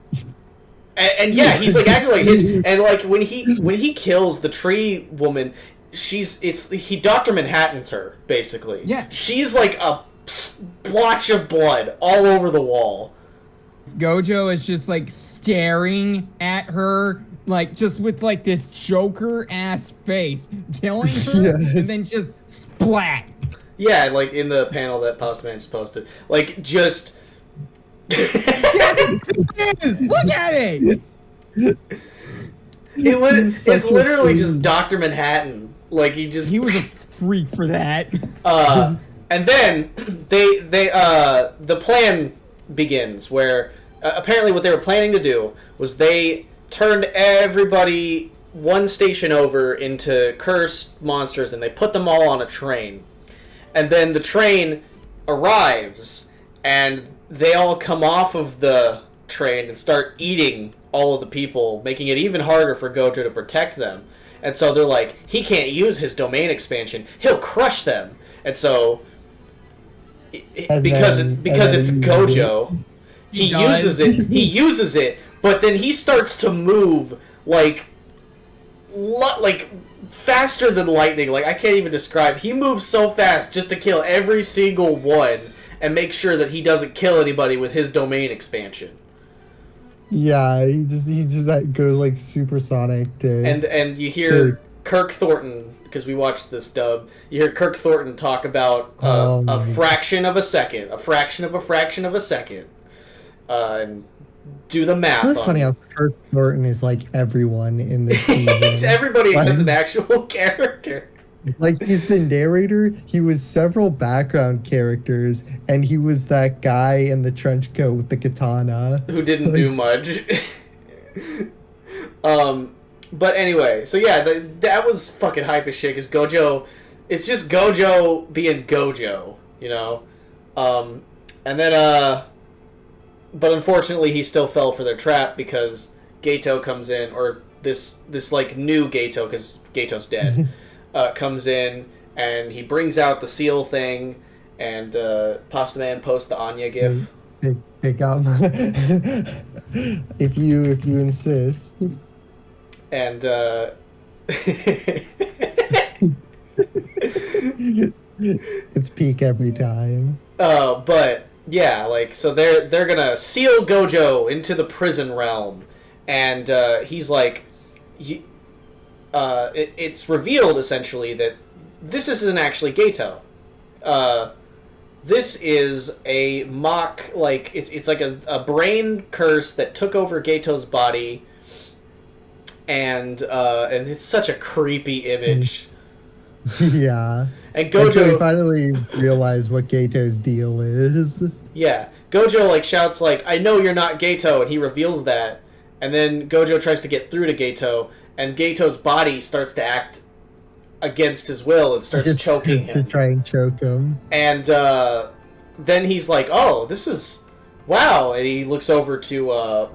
yeah, he's like acting like Hitch. And like when he kills the tree woman, he Dr. Manhattan's her basically. Yeah, she's like a splotch of blood all over the wall. Gojo is just like staring at her, like just with like this Joker ass face, killing her, and then just splat. Yeah, like in the panel that Postman just posted, like just. Look at it! It's literally just Dr. Manhattan. Like he was a freak for that. And then the plan begins where apparently what they were planning to do was they turned everybody one station over into cursed monsters, and they put them all on a train. And then the train arrives, and they all come off of the train and start eating all of the people, making it even harder for Gojo to protect them. And so they're like, he can't use his domain expansion. He'll crush them. And so, because it's Gojo, he uses it, but then he starts to move like faster than lightning. Like, I can't even describe. He moves so fast just to kill every single one and make sure that he doesn't kill anybody with his domain expansion. Yeah, he just like, goes like supersonic to... And you hear Kirk Thornton, because we watched this dub, you hear Kirk Thornton talk about a fraction of a second, a fraction of a fraction of a second. And do the math. It's really funny how Kirk Thornton is like everyone in this season. It's everybody except an actual character. Like, he's the narrator, he was several background characters, and he was that guy in the trench coat with the katana. Who didn't do much. But anyway, so yeah, that was fucking hype as shit, because Gojo, it's just Gojo being Gojo, you know? And then, but unfortunately he still fell for their trap, because Geto comes in, or this like, new Geto, because Geto's dead. Comes in and he brings out the seal thing, and Pasta Man posts the Anya gif. Pick up if you insist. And it's peak every time. But yeah, like, so they're gonna seal Gojo into the prison realm, and he's like, it's revealed essentially that this isn't actually Geto. This is a mock, like, it's like a brain curse that took over Geto's body, and it's such a creepy image. Yeah. And Gojo, so we finally realize what Geto's deal is. Yeah, Gojo like shouts like, "I know you're not Geto," and he reveals that, and then Gojo tries to get through to Geto, and Geto's body starts to act against his will and starts choking him. To try and choke him. And then he's like, "Oh, this is... wow." And he looks over to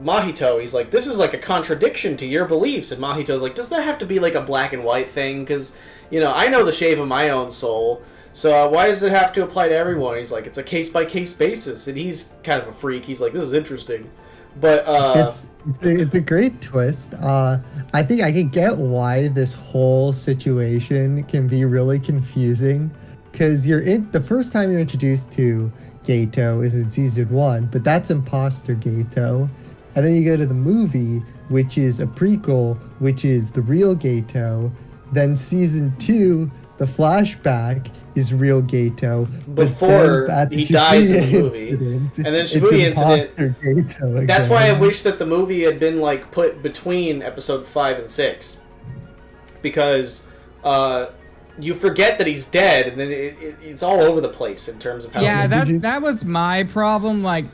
Mahito. He's like, "This is like a contradiction to your beliefs." And Mahito's like, "Does that have to be like a black and white thing? Because, you know, I know the shape of my own soul. So why does it have to apply to everyone?" He's like, "It's a case-by-case basis." And he's kind of a freak. He's like, "This is interesting." But it's a great twist. I think I can get why this whole situation can be really confusing, because the first time you're introduced to Geto is in season 1, but that's imposter Geto, and then you go to the movie, which is a prequel, which is the real Geto. Then season 2, the flashback is real Geto before he dies in the movie, and then Shibuya incident. Geto that's why I wish that the movie had been like put between episode 5 and 6, because you forget that he's dead, and then it's all over the place in terms of how. Yeah, that was my problem. Like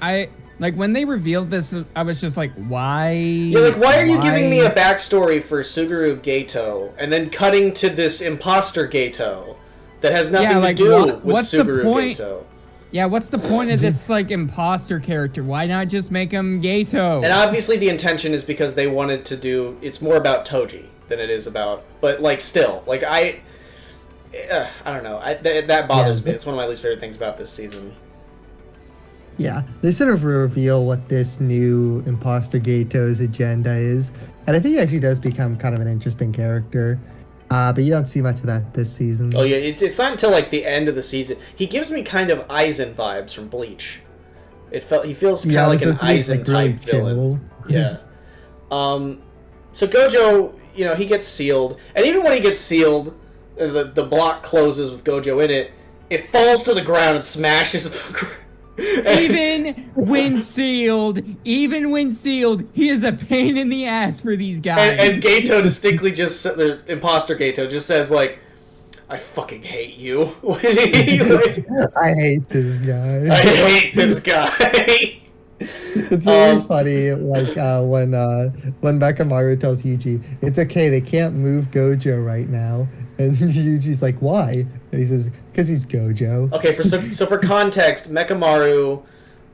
when they revealed this, I was just like, why? Yeah, like, why are you giving me a backstory for Suguru Geto and then cutting to this imposter Geto that has nothing to do with Suguru Geto? Yeah, what's the point of this, like, imposter character? Why not just make him Geto? And obviously the intention is because they wanted to do... it's more about Toji than it is about... but, like, still. Like, I don't know. That bothers me. It's one of my least favorite things about this season. Yeah, they sort of reveal what this new imposter Geto's agenda is. And I think he actually does become kind of an interesting character. But you don't see much of that this season. Oh yeah, it's not until like the end of the season. He gives me kind of Aizen vibes from Bleach. He feels kind of like an Aizen type villain. Yeah. So Gojo, you know, he gets sealed, and even when he gets sealed, the block closes with Gojo in it. It falls to the ground and smashes the ground. Even when sealed, he is a pain in the ass for these guys. And Geto distinctly the imposter Geto just says, like, "I fucking hate you." I hate this guy. I hate this guy. It's really funny, like, when Mekamaru tells Yuji, "It's okay, they can't move Gojo right now." And Yuji's like, "Why?" And he says, "Because he's Gojo." Okay, so for context, Mekamaru,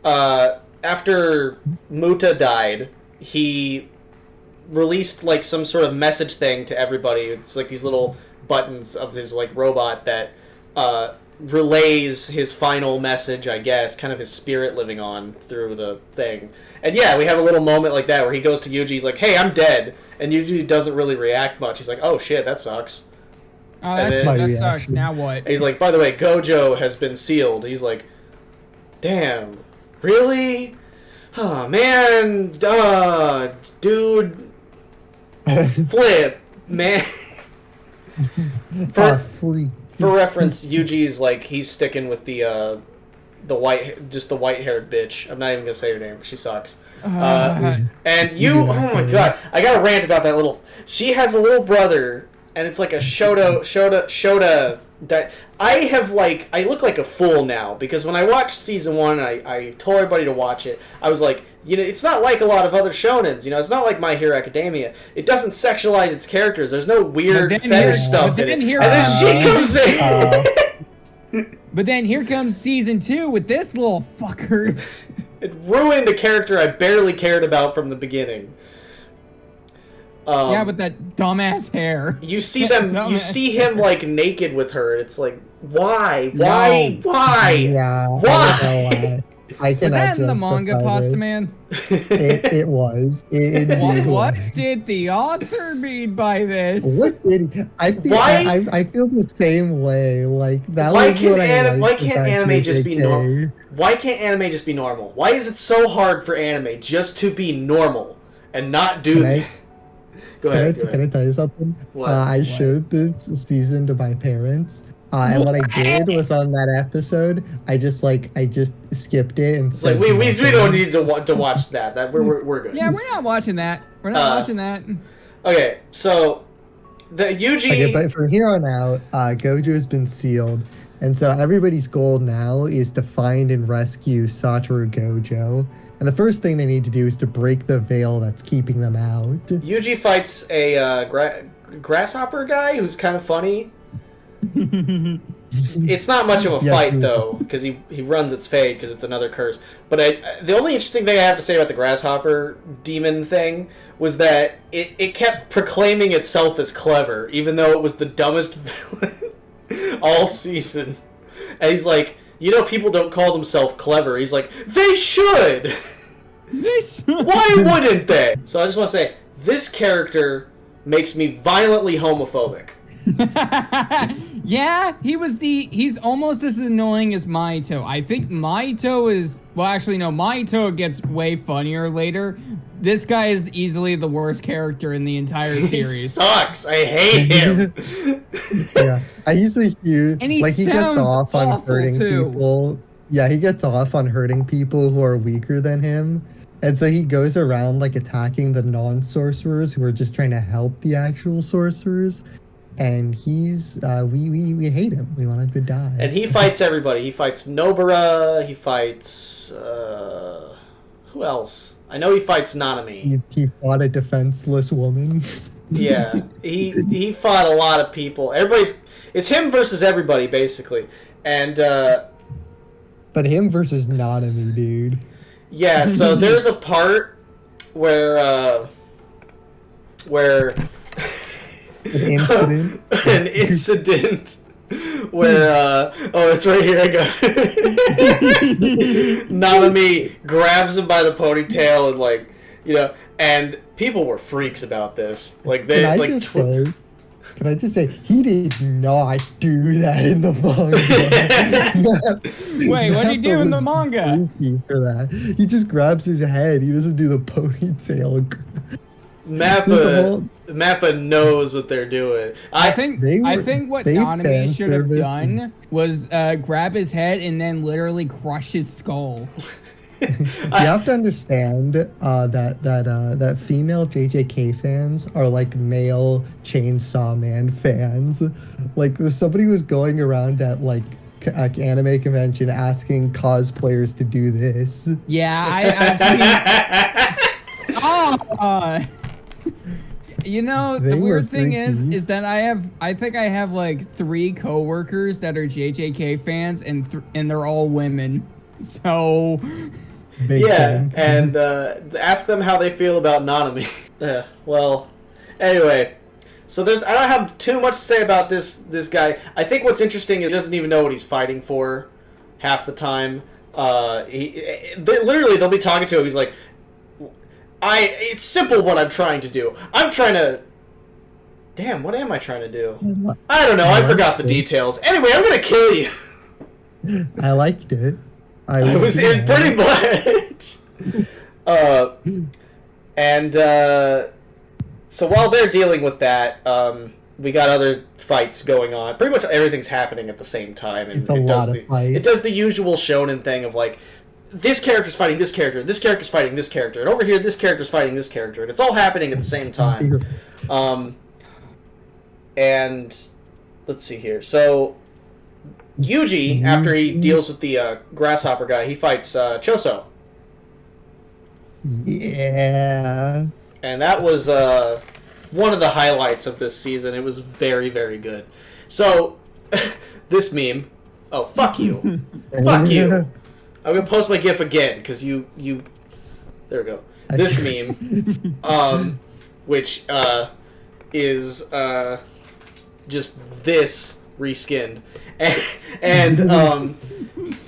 after Muta died, he released like some sort of message thing to everybody. It's like these little buttons of his like robot that relays his final message, I guess, kind of his spirit living on through the thing. And yeah, we have a little moment like that where he goes to Yuji, he's like, "Hey, I'm dead," and Yuji doesn't really react much. He's like, "Oh shit, that sucks." Oh, And then- My that sucks. reaction. Now what? And he's like, by the way, Gojo has been sealed. He's like, damn, really? Oh, man, dude, flip, man. Free. For reference, Yuji's like, he's sticking with the white-haired bitch. I'm not even gonna say her name, she sucks. And oh my god, I got a rant about that little. She has a little brother, and it's like a Shota. I look like a fool now because when I watched season 1, and I told everybody to watch it. I was like, it's not like a lot of other shonens. It's not like My Hero Academia. It doesn't sexualize its characters. There's no weird fetish stuff in it. And then she comes in. But then here comes season 2 with this little fucker. It ruined a character I barely cared about from the beginning. Yeah, with that dumbass hair. You see them. You see him like naked with her. It's like, why? Why? No. Why? Yeah. Why? I don't know why. I Was cannot that in the justify manga, Pasta this. Man? It was. It indeed What was. did the author mean by this? What did he? I feel. Why- I feel the same way. Like that Why was can't what I liked why can't about anime just be JJK. normal? Why can't anime just be normal? Why is it so hard for anime just to be normal and not do Can I- that? Go ahead. Can I tell you something? What? I showed this season to my parents. And what I did was on that episode, I just skipped it and It's like we don't need to watch that. That we're good. Yeah, we're not watching that. We're not watching that. Okay, so the Yuji. Okay, but from here on out, Gojo has been sealed, and so everybody's goal now is to find and rescue Satoru Gojo. And the first thing they need to do is to break the veil that's keeping them out. Yuji fights a grasshopper guy who's kind of funny. It's not much of a Yes, fight we- though, because he runs its fade because it's another curse. But the only interesting thing I have to say about the grasshopper demon thing was that it kept proclaiming itself as clever, even though it was the dumbest villain all season. And he's like, people don't call themselves clever. He's like, they should. Why wouldn't they? So I just want to say, this character makes me violently homophobic. Yeah, he's almost as annoying as Mahito. I think Mahito is, well, actually no, Mahito gets way funnier later. This guy is easily the worst character in the entire He series. sucks. I hate him. Yeah, I usually hear And he he gets sounds off on awful, hurting too. people. Yeah, he gets off on hurting people who are weaker than him. And so he goes around like attacking the non-sorcerers who are just trying to help the actual sorcerers. And he's we hate him. We want him to die. And he fights everybody. He fights Nobara. He fights who else? I know he fights Nanami. He fought a defenseless woman. Yeah, he fought a lot of people. It's him versus everybody basically. And But him versus Nanami, dude. yeah, so there's a part where An incident. an incident where it's right here. I got it. Nanami grabs him by the ponytail and and people were freaks about this. Like they Can I just say he did not do that in the manga? Wait, what did he do in the was manga? freaky for that. He just grabs his head. He doesn't do the ponytail. Mappa knows what they're doing. I think what they Nanami fan should have serviced done was grab his head and then literally crush his skull. You have to understand that female JJK fans are like male Chainsaw Man fans. Like somebody was going around at like anime convention asking cosplayers to do this. Yeah, I've seen. Oh. The They were weird thing freaky. is that I think I have like 3 coworkers that are JJK fans, and they're all women. So, Big yeah, fan. and ask them how they feel about Nanami. Well, anyway, so I don't have too much to say about this guy. I think what's interesting is he doesn't even know what he's fighting for half the time. They'll be talking to him. He's like, it's simple what I'm trying to do. I'm trying to Damn, what am I trying to do? I don't know. I forgot the details. Anyway, I'm gonna kill you. I liked it. I was in pretty much. So while they're dealing with that, we got other fights going on. Pretty much everything's happening at the same time. And It's a lot of fights. It does the usual shonen thing of like, this character's fighting this character's fighting this character, and over here this character's fighting this character, and it's all happening at the same time. And let's see here. So Yuji, after he deals with the grasshopper guy, he fights Choso. Yeah. And that was one of the highlights of this season. It was very, very good. So, this meme... Oh, fuck you. Fuck you. I'm going to post my GIF again, because you... There we go. This meme, which is just this reskinned. And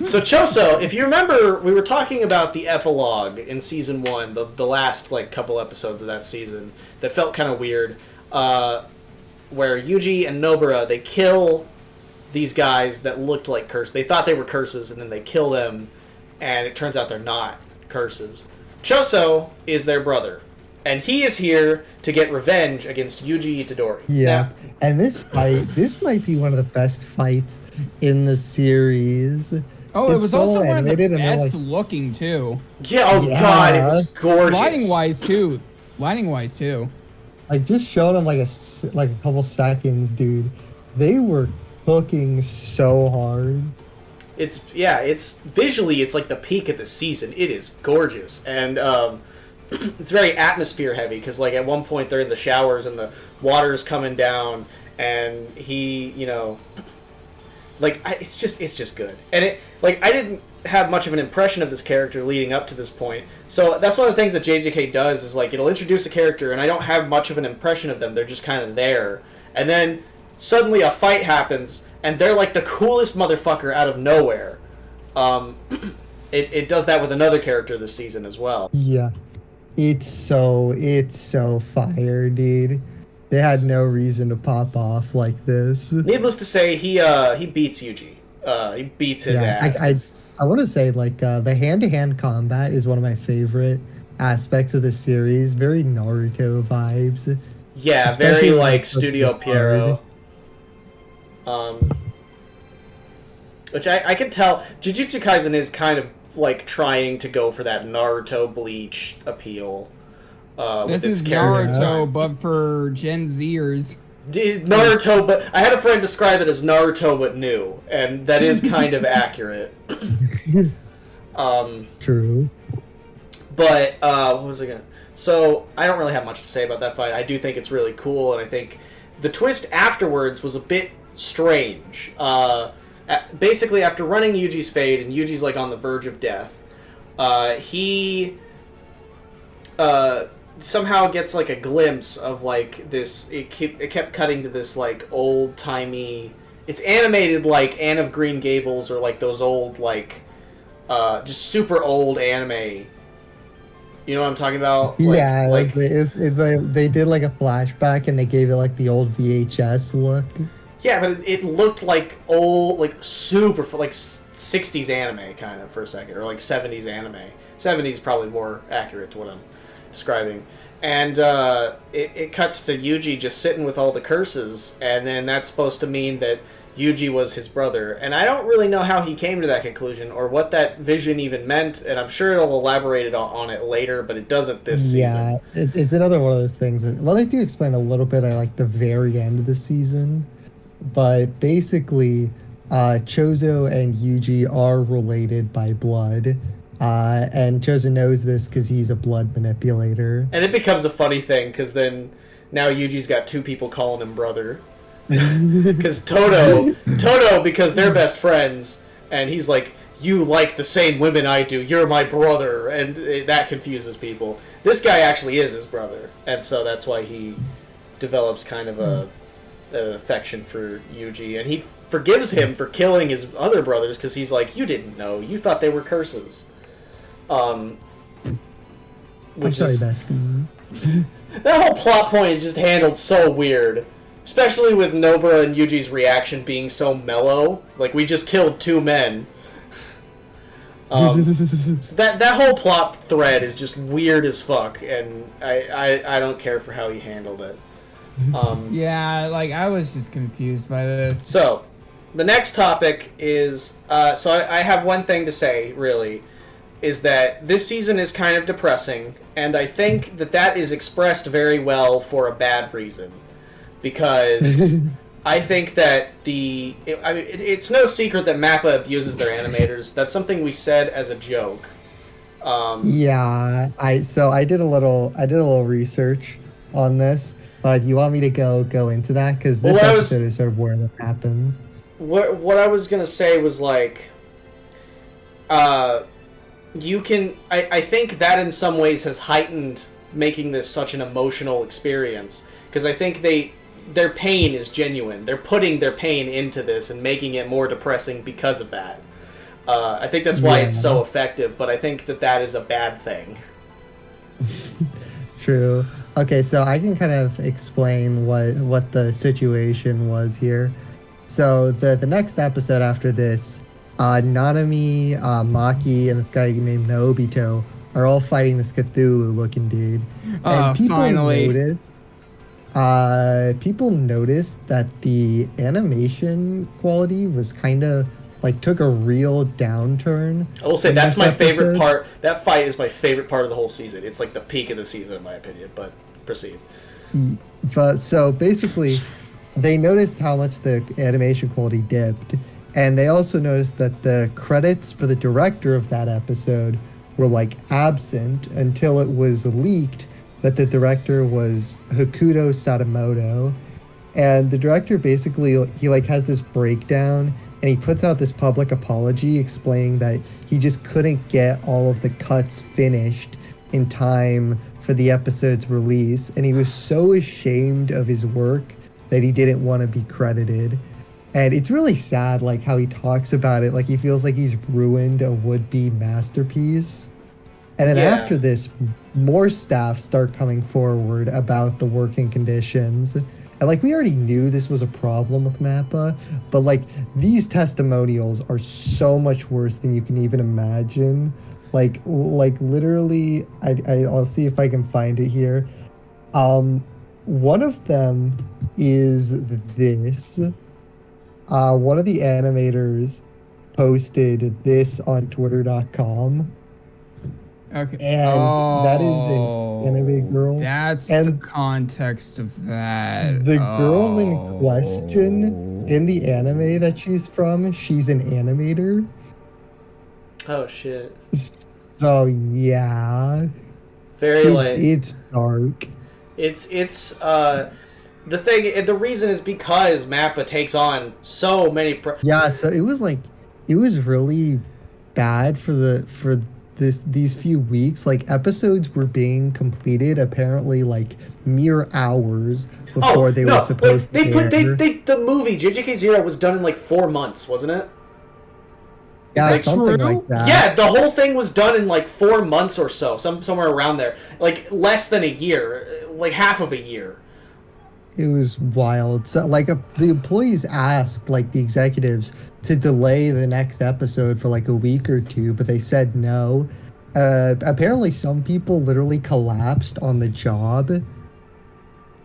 so Choso, if you remember, we were talking about the epilogue in season 1, the last like couple episodes of that season that felt kind of weird, where Yuji and Nobara, they kill these guys that looked like curses. They thought they were curses, and then they kill them, and it turns out they're not curses. Choso is their brother, and he is here to get revenge against Yuji Itadori. Yeah, Now, and this might be one of the best fights in the series. Oh, it was so also one of the animated and best like, looking too. yeah, oh god, it was gorgeous. Lighting wise too. like just showing them like a couple seconds, dude. They were cooking so hard. It's visually, it's like the peak of the season. It is gorgeous, and it's very atmosphere heavy, because like at one point they're in the showers and the water is coming down, and he, like it's just good. And it, like, I didn't have much of an impression of this character leading up to this point, so that's one of the things that JJK does, is like it'll introduce a character and I don't have much of an impression of them. They're just kind of there, and then suddenly a fight happens and they're like the coolest motherfucker out of nowhere. It does that with another character this season as well. Yeah, it's so fire, dude. They had no reason to pop off like this. Needless to say, he beats Yuji. He beats his ass. I want to say, like, the hand-to-hand combat is one of my favorite aspects of the series. Very Naruto vibes. Yeah, especially very like Studio Pierrot. Which I can tell, Jujutsu Kaisen is kind of like trying to go for that Naruto Bleach appeal. With This its is character Naruto, but for Gen Zers. Naruto, but I had a friend describe it as Naruto but new, and that is kind of accurate. True. But what was I gonna? So I don't really have much to say about that fight. I do think it's really cool, and I think the twist afterwards was a bit strange. Basically, after running Yuji's fade, and Yuji's like on the verge of death, he somehow gets like a glimpse of like this. It kept cutting to this like old timey. It's animated like Anne of Green Gables, or like those old like just super old anime. You know what I'm talking about? Like, they did like a flashback and they gave it like the old VHS look. Yeah, but it looked like old, like super, like 60s anime kind of for a second, or like 70s anime. 70s is probably more accurate to what I'm describing. And it cuts to Yuji just sitting with all the curses, and then that's supposed to mean that Yuji was his brother. And I don't really know how he came to that conclusion, or what that vision even meant, and I'm sure it'll elaborate on it later, but it doesn't this season. Yeah, it's another one of those things that, well, they do explain a little bit at like the very end of the season. But basically, Chozo and Yuji are related by blood, and Chozo knows this because he's a blood manipulator. And it becomes a funny thing, because then now Yuji's got two people calling him brother. Because Toto, because they're best friends, and he's like, you like the same women I do, you're my brother, and that confuses people. This guy actually is his brother, and so that's why he develops kind of an affection for Yuji, and he forgives him for killing his other brothers, because he's like, you didn't know, you thought they were curses. I'm sorry, bestie. That whole plot point is just handled so weird. especially with Nobara and Yuji's reaction being so mellow. Like, we just killed 2 men. So that whole plot thread is just weird as fuck, and I don't care for how he handled it. Yeah, like, I was just confused by this. So, the next topic is, I have one thing to say, really, is that this season is kind of depressing, and I think that is expressed very well for a bad reason. Because I think that it's no secret that MAPPA abuses their animators. That's something we said as a joke. Yeah, I did a little research on this. You want me to go into that, because this episode is sort of where that happens. What I was gonna say was like, you can. I think that in some ways has heightened making this such an emotional experience, because I think their pain is genuine. They're putting their pain into this and making it more depressing because of that. I think that's why it's so effective, but I think that is a bad thing. True. Okay, so I can kind of explain what the situation was here. So the next episode after this, Nanami, Maki, and this guy named Nobito are all fighting this Cthulhu-looking dude. And people noticed that the animation quality was kind of like took a real downturn. I will say that's my favorite part. That fight is my favorite part of the whole season. It's like the peak of the season, in my opinion. But proceed. But so basically, they noticed how much the animation quality dipped, and they also noticed that the credits for the director of that episode were like absent until it was leaked that the director was Hokuto Sadamoto. And the director basically, he like has this breakdown, and he puts out this public apology explaining that he just couldn't get all of the cuts finished in time for the episode's release, and he was so ashamed of his work that he didn't want to be credited. And it's really sad, like, how he talks about it, like he feels like he's ruined a would-be masterpiece. And then after this, more staff start coming forward about the working conditions. And like, we already knew this was a problem with MAPPA, but like, these testimonials are so much worse than you can even imagine. Like literally, I'll see if I can find it here. One of them is this. One of the animators posted this on twitter.com. Okay. And that is an anime girl. That's the context of that. The girl in question in the anime that she's from, she's an animator. Oh shit. So yeah. It's dark. It's the reason is because MAPPA takes on so many so it was really bad for these few weeks. Like, episodes were being completed apparently like mere hours before they were supposed to air. The movie JJK Zero was done in like 4 months, wasn't it? Yeah, something like that. Yeah, the whole thing was done in like 4 months or so, somewhere around there. Like less than a year, like half of a year. It was wild. So, like, the employees asked, like, the executives to delay the next episode for, like, a week or two, but they said no. Apparently, some people literally collapsed on the job.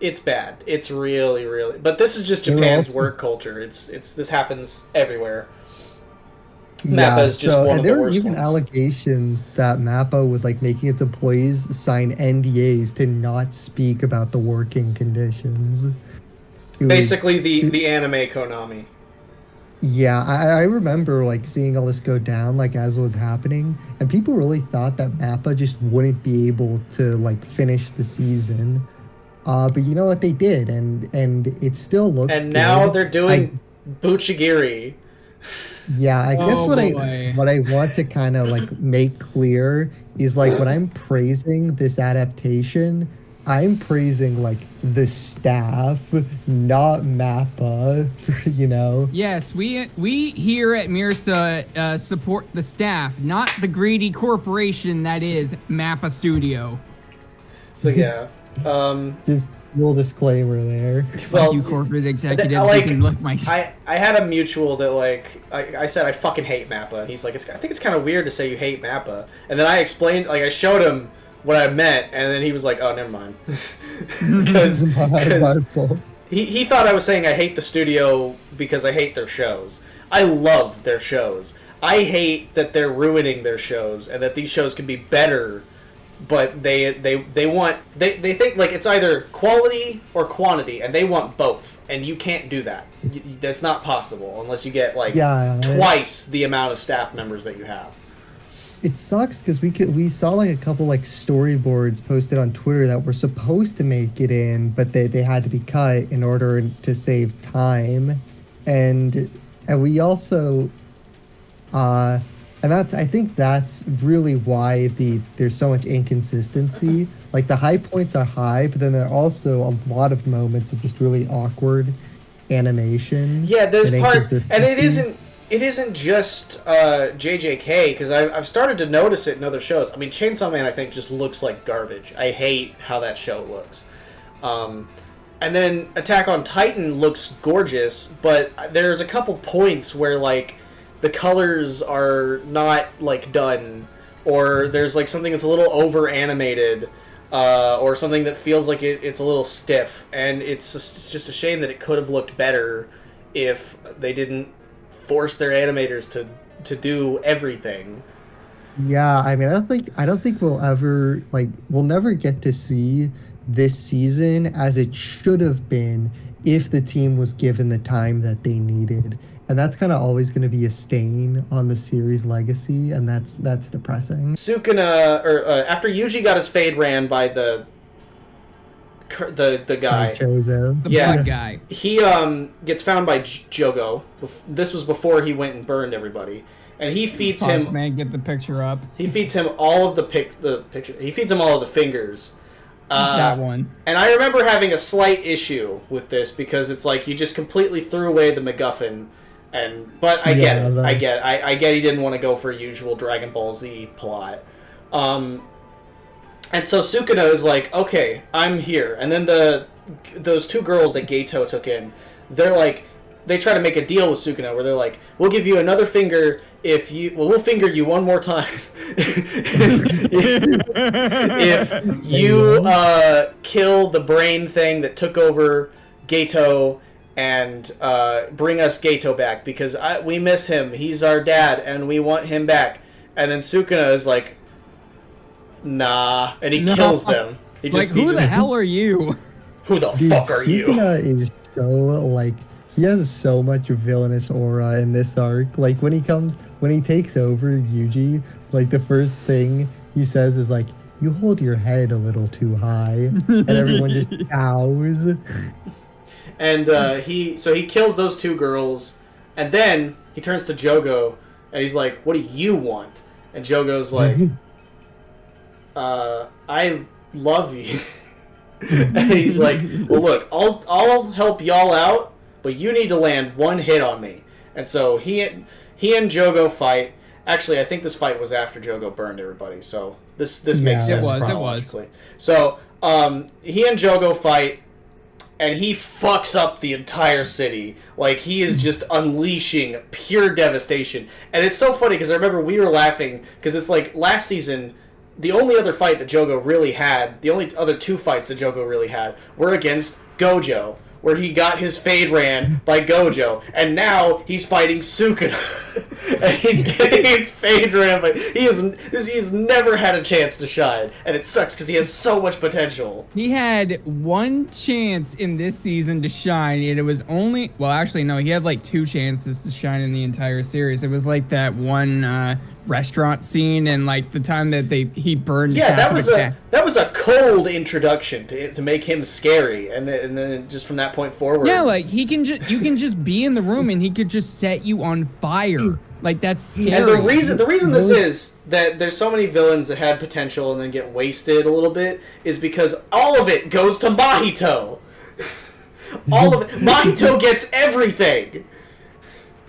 It's bad. It's really, really... But this is just Japan's work culture. This happens everywhere. MAPPA is just one of the worst ones. There were even allegations that MAPPA was like making its employees sign NDAs to not speak about the working conditions. Basically, the anime Konami. Yeah, I remember like seeing all this go down like as it was happening, and people really thought that MAPPA just wouldn't be able to like finish the season. But you know what, they did, and it still looks good. And now they're doing Buchigiri. Yeah, I guess what I want to kind of like make clear is like when I'm praising this adaptation, I'm praising like the staff, not MAPPA, you know. Yes, we here at MIRSA support the staff, not the greedy corporation that is MAPPA Studio. So yeah, little disclaimer there. Fuck you corporate executives, like, you can look my I had a mutual that, like, I said I fucking hate Mappa, and he's like, I think it's kind of weird to say you hate Mappa, and then I explained, like, I showed him what I meant, and then he was like, oh, never mind. Because he thought I was saying I hate the studio because I hate their shows. I love their shows. I hate that they're ruining their shows, and that these shows can be better, but they think like it's either quality or quantity, and they want both, and you can't do that. That's not possible unless you get like twice the amount of staff members that you have. It sucks because we saw like a couple like storyboards posted on Twitter that were supposed to make it in, but they had to be cut in order to save time, and we also and I think that's really why there's so much inconsistency. Like the high points are high, but then there are also a lot of moments of just really awkward animation. Yeah, there's parts, and it isn't just JJK, because I've started to notice it in other shows. I mean, Chainsaw Man I think just looks like garbage. I hate how that show looks. And then Attack on Titan looks gorgeous, but there's a couple points where like the colors are not like done, or there's like something that's a little over animated, or something that feels like it's a little stiff, and it's just a shame that it could have looked better if they didn't force their animators to do everything. Yeah, I mean, I don't think we'll never get to see this season as it should have been if the team was given the time that they needed. And that's kind of always going to be a stain on the series' legacy, and that's depressing. Sukuna, after Yuji got his fade ran by the guy, the black guy, he gets found by Jogo. This was before he went and burned everybody, and he feeds him. Man, get the picture up. He feeds him all of the picture. He feeds him all of the fingers. That one. And I remember having a slight issue with this because it's like you just completely threw away the MacGuffin. But I get it. I get he didn't want to go for a usual Dragon Ball Z plot. And so Sukuna is like, okay, I'm here. And then those two girls that Geito took in, they're like, they try to make a deal with Sukuna where they're like, we'll give you another finger we'll finger you one more time if you kill the brain thing that took over Geito and bring us Geito back, because we miss him. He's our dad, and we want him back. And then Sukuna is like, nah, and he kills them. Who the hell are you? Who the fuck are you? Sukuna is so, like, he has so much villainous aura in this arc. Like, when he takes over Yuji, like, the first thing he says is like, you hold your head a little too high, and everyone just cows. And he kills those two girls, and then he turns to Jogo, and he's like, what do you want? And Jogo's like, I love you. And he's like, well, look, I'll help y'all out, but you need to land one hit on me. And so he and Jogo fight. Actually, I think this fight was after Jogo burned everybody, so this makes sense chronologically. So he and Jogo fight, and he fucks up the entire city. Like, he is just unleashing pure devastation. And it's so funny, because I remember we were laughing, because it's like, last season, the only other fight that Jogo really had, the only other two fights that Jogo really had, were against Gojo, where he got his fade ran by Gojo, and now he's fighting Sukuna. And he's getting his fade ran by... He's never had a chance to shine, and it sucks because he has so much potential. He had one chance in this season to shine, and it was only... Well, actually, no, he had like 2 chances to shine in the entire series. It was like that one restaurant scene, and like the time that he burned... Yeah, that was a cold introduction to make him scary, and then just from that point forward... Yeah, like, you can just be in the room, and he could just set you on fire. Like, that's scary. And the reason this is that there's so many villains that had potential and then get wasted a little bit is because all of it goes to Mahito. All of it. Mahito gets everything.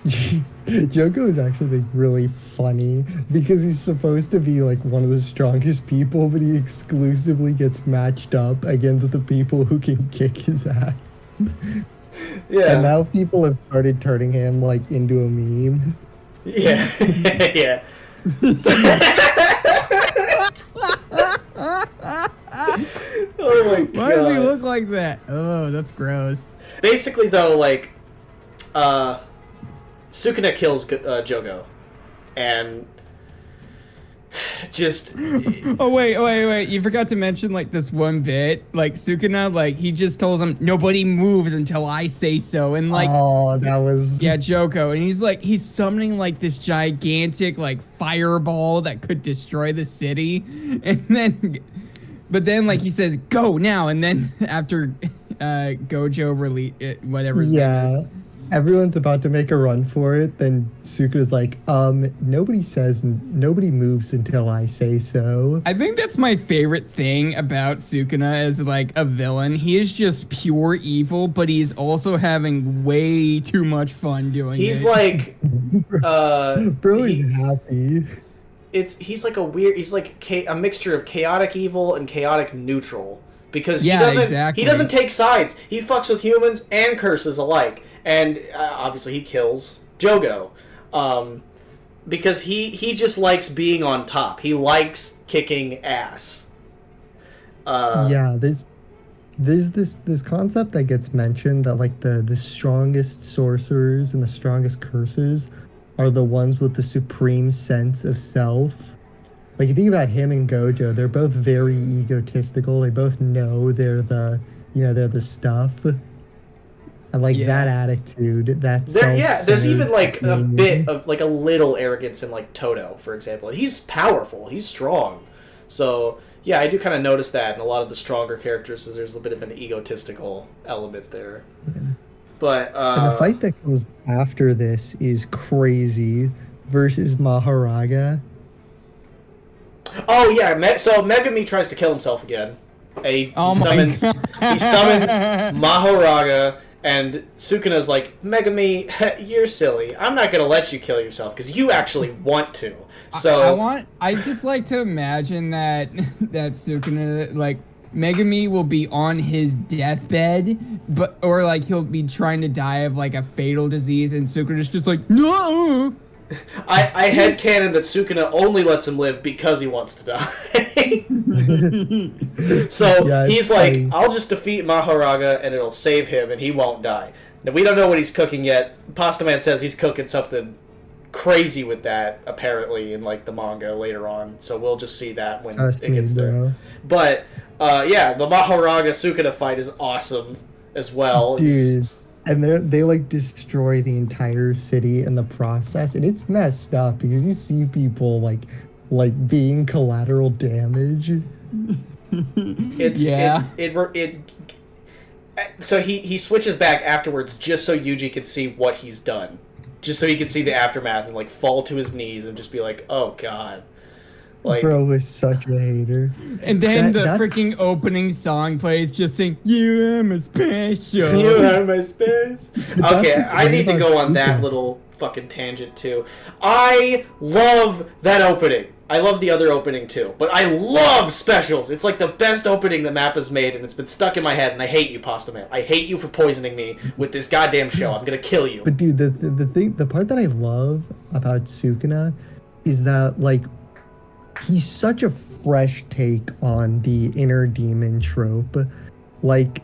Joko is actually like really funny because he's supposed to be like one of the strongest people, but he exclusively gets matched up against the people who can kick his ass. Yeah. And now people have started turning him like into a meme. Yeah. Yeah. Oh my god. Why does he look like that? Oh, that's gross. Basically, though, like, Sukuna kills Jogo, and just. Oh wait! You forgot to mention like this one bit. Like Sukuna, like he just tells him nobody moves until I say so, and like. Oh, that was. Yeah, Joko, and he's summoning like this gigantic like fireball that could destroy the city, and then. But then, like, he says, go now. And then after Gojo release whatever his name is. Everyone's about to make a run for it. Then Sukuna's like, nobody moves until I say so. I think that's my favorite thing about Sukuna as, like, a villain. He is just pure evil, but he's also having way too much fun doing it. He's like... Bro, he's happy. He's like he's like a mixture of chaotic evil and chaotic neutral, because Yeah, he exactly. doesn't take sides. He fucks with humans and curses alike, and obviously he kills Jogo, because he just likes being on top. He likes kicking ass. Yeah, there's this concept that gets mentioned that like the strongest sorcerers and the strongest curses are the ones with the supreme sense of self. Like, you think about him and Gojo, they're both very egotistical. They both know they're the stuff. And, like, that attitude, there's even, like, a self-centered bit of, like, a little arrogance in, like, Toto, for example. He's powerful. He's strong. So, yeah, I do kind of notice that in a lot of the stronger characters, so there's a bit of an egotistical element there. Yeah. But and the fight that comes after this is crazy versus Maharaga. Oh yeah, so Megami tries to kill himself again. He summons Maharaga, and Sukuna's like, Megami, you're silly. I'm not gonna let you kill yourself because you actually want to. So I just like to imagine that Sukuna, like, Megami will be on his deathbed, or like he'll be trying to die of like a fatal disease, and Sukuna's just like, no. I headcanon that Sukuna only lets him live because he wants to die. So yeah, he's like, funny. I'll just defeat Maharaga and it'll save him and he won't die. Now we don't know what he's cooking yet. Pasta Man says he's cooking something crazy with that, apparently, in like the manga later on. So we'll just see that when it gets there. But yeah, the Maharaga Sukuna fight is awesome as well. Dude. And they like destroy the entire city in the process, and it's messed up because you see people like being collateral damage. So he switches back afterwards just so Yuji could see what he's done, just so he could see the aftermath and like fall to his knees and just be like, oh god. Like, bro was such a hater. And then the freaking opening song plays, just saying, you are my special. You are my space. Okay, I need to go on that little fucking tangent too. I love that opening. I love the other opening too. But I love specials. It's like the best opening the map has made, and it's been stuck in my head, and I hate you, Pasta Man. I hate you for poisoning me with this goddamn show. I'm gonna kill you. But dude, the part that I love about Sukuna is that, like, he's such a fresh take on the inner demon trope. Like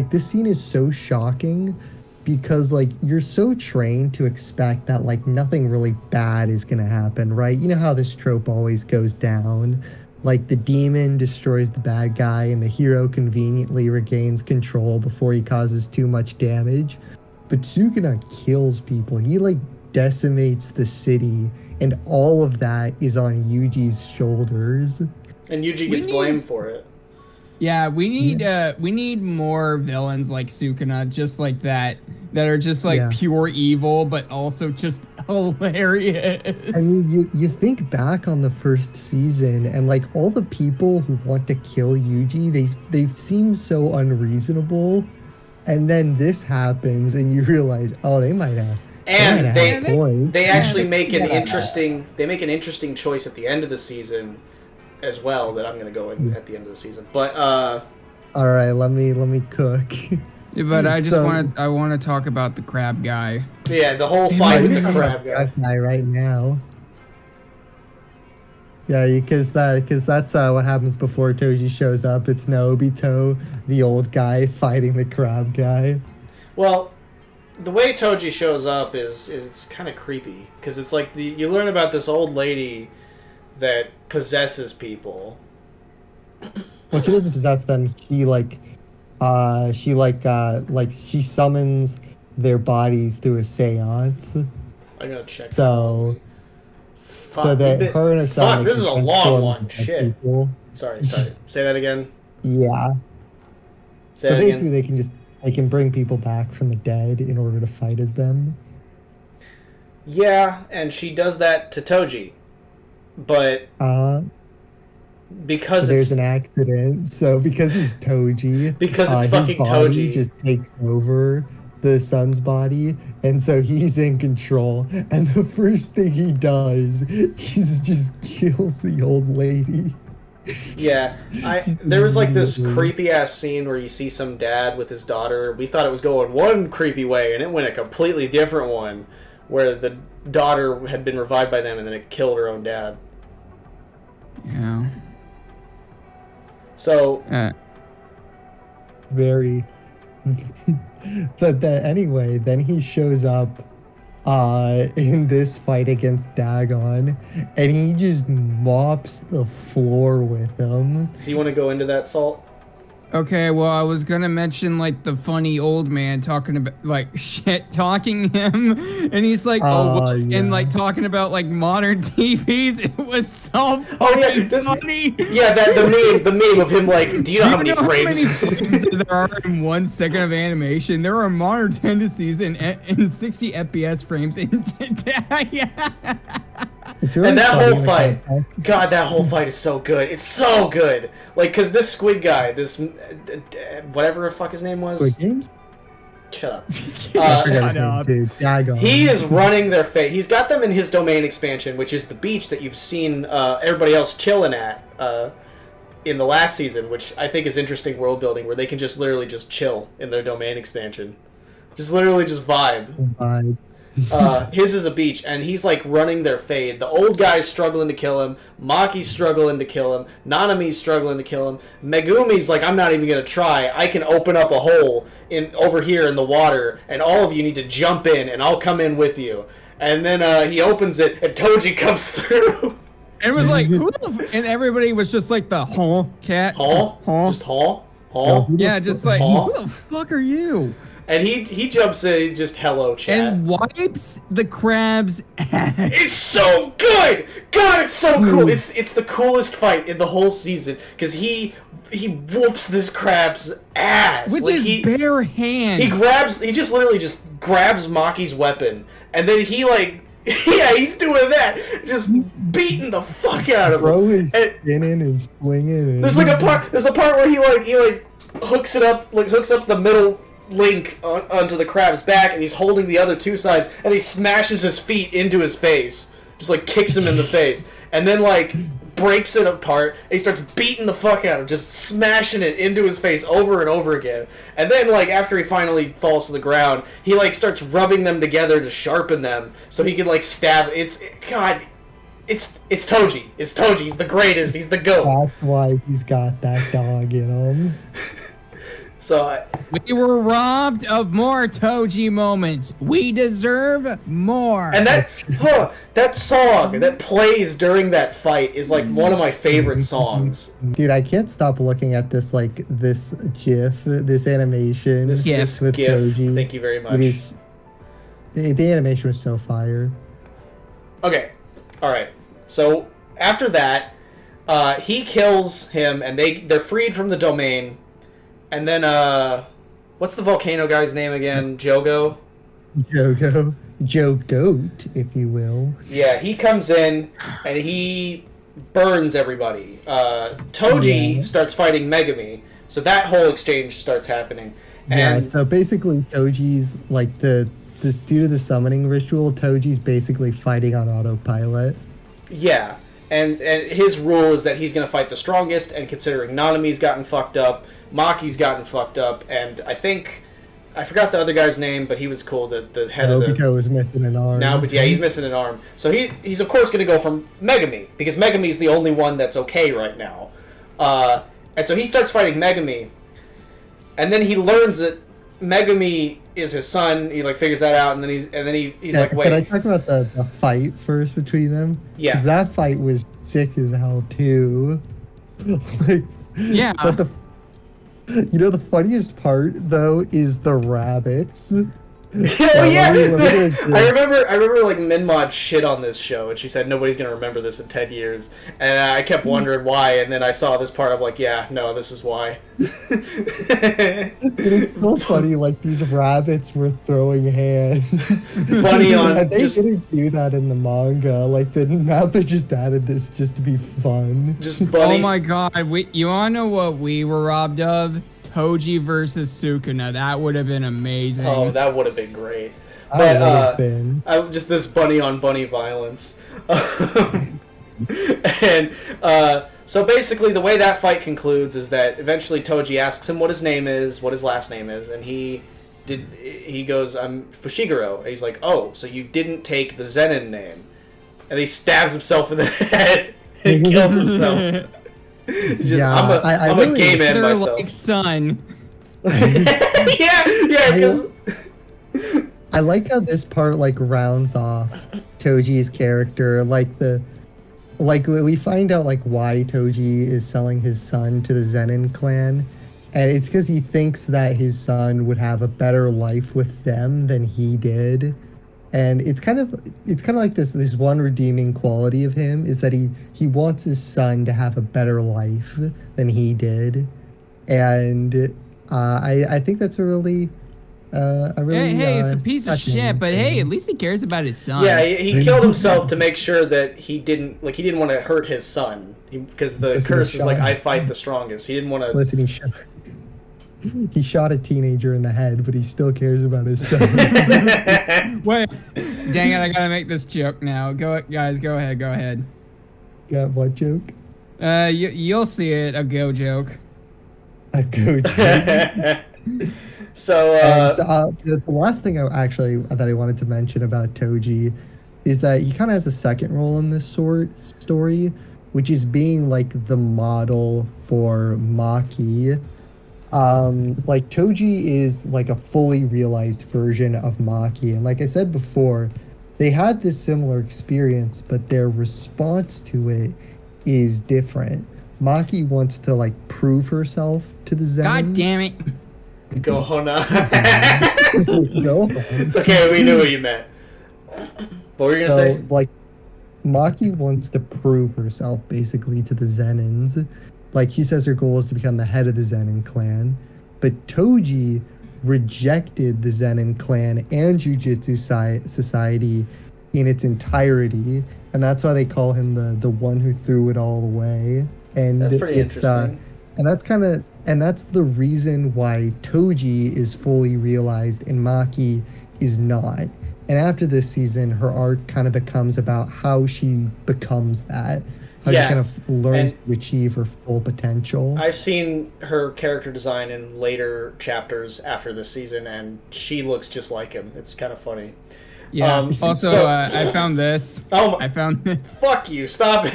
this scene is so shocking because like you're so trained to expect that like nothing really bad is gonna happen, right? You know how this trope always goes down. Like the demon destroys the bad guy and the hero conveniently regains control before he causes too much damage. But Sukuna kills people. He like decimates the city. And all of that is on Yuji's shoulders. And Yuji gets blamed for it. Yeah, we need more villains like Sukuna, just like that are just like pure evil, but also just hilarious. I mean, you think back on the first season, and like all the people who want to kill Yuji, they seem so unreasonable. And then this happens, and you realize, oh, they might And Yeah, they actually make an yeah. interesting choice at the end of the season as well that I'm going to go in at the end of the season. But all right, let me cook. Yeah, but I just So- want to talk about the crab guy. yeah, the whole fight with the crab guy. Guy right now. Yeah, because that's what happens before Toji shows up. It's Naobito, the old guy, fighting the crab guy. Well, the way Toji shows up is it's kind of creepy because it's like you learn about this old lady that possesses people. Well, she doesn't possess them. She she summons their bodies through a seance. I gotta check. So Fuck, that her and Asana this is a can long transform one. into Shit. people. Sorry. Say that again. Yeah. Say So that basically, again. they can bring people back from the dead in order to fight as them. Yeah, and she does that to Toji, but because There's it's an accident. So because he's Toji, Because it's his fucking body Toji. just takes over the sun's body, and so he's in control. And the first thing he does, just kills the old lady. Yeah, there was like this creepy ass scene where you see some dad with his daughter. We thought it was going one creepy way, and it went a completely different one, where the daughter had been revived by them, and then it killed her own dad. Yeah. So Very. But anyway, then he shows up in this fight against Dagon, and he just mops the floor with him. so you want to go into that, Salt? Okay, well, I was gonna mention like the funny old man talking about like shit talking him, and he's like, yeah. and like talking about like modern TVs. It was so funny. Yeah, the meme of him like, do you know how many frames? There are in 1 second of animation? There are modern tendencies in 60 FPS frames. Yeah. It's really And that funny whole in the fight, context. God, that whole fight is so good. It's so good. Like, cause this squid guy, this whatever the fuck his name was. Squid Games? Shut up. I forgot his name, up. dude. Dagon. He is running their fate. He's got them in his domain expansion, which is the beach that you've seen everybody else chilling at in the last season, which I think is interesting world building, where they can just literally just chill in their domain expansion, just literally just vibe. Vibes. His is a beach, and he's like running their fade. The old guy's struggling to kill him. Maki's struggling to kill him. Nanami's struggling to kill him. Megumi's like, I'm not even gonna try. I can open up a hole in over here in the water, and all of you need to jump in, and I'll come in with you. And then he opens it, and Toji comes through. It was like, who the and everybody was just like the cat. Just Hall. Yeah, just like, Huh? who the fuck are you? And he jumps in, he's just hello chat. And wipes the crab's ass. It's so good! God, it's so cool. It's the coolest fight in the whole season because he whoops this crab's ass With like his bare hands. He just literally just grabs Maki's weapon and then he like yeah, he's doing that, just beating the fuck out of him. Bro is And spinning and swinging. And there's a part where he hooks up the middle link onto the crab's back, and he's holding the other two sides, and he smashes his feet into his face, just like kicks him in the face, and then like breaks it apart, and he starts beating the fuck out of him, just smashing it into his face over and over again. And then like after he finally falls to the ground, he like starts rubbing them together to sharpen them so he can like stab. It's Toji. It's Toji. He's the greatest. He's the GOAT. That's why he's got that dog in him. So We were robbed of more Toji moments. We deserve more. and that song that plays during that fight is like one of my favorite songs. Dude, I can't stop looking at this GIF, this animation. This with GIF. Toji. Thank you very much. The animation was so fire. Okay, all right. So after that, he kills him, and they're freed from the domain. And then, what's the volcano guy's name again? Jogo? Joe Goat, if you will. Yeah, he comes in, and he burns everybody. Toji starts fighting Megumi, so that whole exchange starts happening. Yeah, And so basically Toji's like the due to the summoning ritual, Toji's basically fighting on autopilot. Yeah, and his rule is that he's going to fight the strongest, and considering Nanami's gotten fucked up, Maki's gotten fucked up, and I forgot the other guy's name, but he was cool, the head of the... Obito was missing an arm. Now, but yeah, he's missing an arm. So he's of course going to go for Megami, because Megami's the only one that's okay right now. And so he starts fighting Megami, and then he learns that Megami is his son. He like figures that out, and then he's like, wait. Can I talk about the fight first between them? Yeah. Because that fight was sick as hell too. Like, Yeah. But the funniest part though is the rabbits. Oh yeah, I remember like Minmod shit on this show, and she said nobody's gonna remember this in 10 years, and I kept wondering why, and then I saw this part. I'm like, yeah, no, this is why. It's so funny. Like these rabbits were throwing hands. Bunny on. And they didn't do that in the manga. Like the mappa just added this just to be fun. Just Bunny. Oh my god, you wanna know what we were robbed of? Toji versus Sukuna. That would have been amazing. Oh, that would have been great. That But been. just this bunny on bunny violence. And so basically the way that fight concludes is that eventually Toji asks him what his name is, what his last name is, and he goes, I'm Fushiguro. And he's like, oh, so you didn't take the Zenin name. And he stabs himself in the head and kills himself. Just, Yeah, I'm really- a gay man They're myself. like son. yeah, because... I like how this part like rounds off Toji's character. Like we find out like why Toji is selling his son to the Zenin clan, and it's because he thinks that his son would have a better life with them than he did. And it's kind of like this one redeeming quality of him is that he wants his son to have a better life than he did, and I think that's a really Hey, it's a piece of touching shit, but thing. hey, at least he cares about his son. Yeah, he killed himself to make sure that he didn't want to hurt his son, because the Listen, curse was like, Sean. I fight the strongest. He didn't want to. Listen, he shot a teenager in the head, but he still cares about his son. Wait, dang it! I gotta make this joke now. Guys, go ahead. Got what joke? You'll see it. A go joke. A good joke. So, the last thing that I wanted to mention about Toji is that he kind of has a second role in this story, which is being like the model for Maki. Like Toji is like a fully realized version of Maki, and like I said before, they had this similar experience, but their response to it is different. Maki wants to like prove herself to the Zen. God damn it! go Hona. No. It's okay, we knew what you meant. What were you gonna say? Like, Maki wants to prove herself basically to the Zenins. Like, she says her goal is to become the head of the Zenin clan, but Toji rejected the Zenin clan and Jujutsu Society in its entirety, and that's why they call him the one who threw it all away. And That's pretty interesting. And that's the reason why Toji is fully realized and Maki is not. And after this season, her arc kind of becomes about how she becomes that. How she kind of learns to achieve her full potential. I've seen her character design in later chapters after this season, and she looks just like him. It's kind of funny. Yeah. Also, I found this. Oh, I found. Fuck you! Stop it.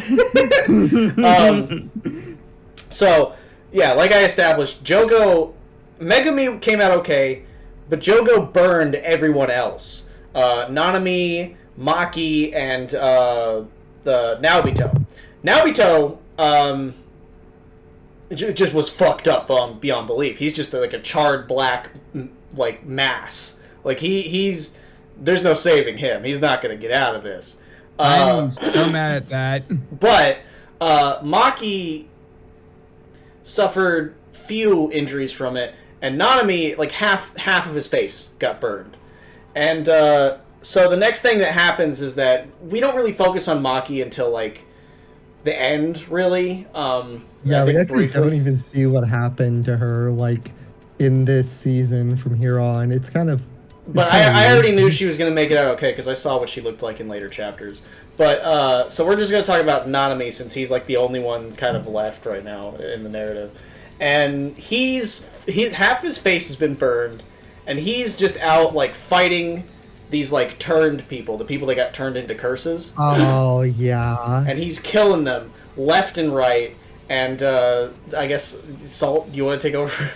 So, yeah, like I established, Megami came out okay, but Jogo burned everyone else. Nanami, Maki, and the Naobito. Naobito just was fucked up beyond belief. He's just like a charred black like mass. Like he's there's no saving him. He's not gonna get out of this. I'm so mad at that. But Maki suffered few injuries from it, and Nanami, like half of his face got burned. And so the next thing that happens is that we don't really focus on Maki until like the end, really. Yeah, we actually don't even see what happened to her like in this season from here on. It's kind of But I already knew she was going to make it out okay because I saw what she looked like in later chapters. But so we're just going to talk about Nanami since he's like the only one kind of left right now in the narrative. And half his face has been burned, and he's just out like fighting these like turned people, the people that got turned into curses. Oh yeah. And he's killing them left and right. And I guess Salt, you want to take over?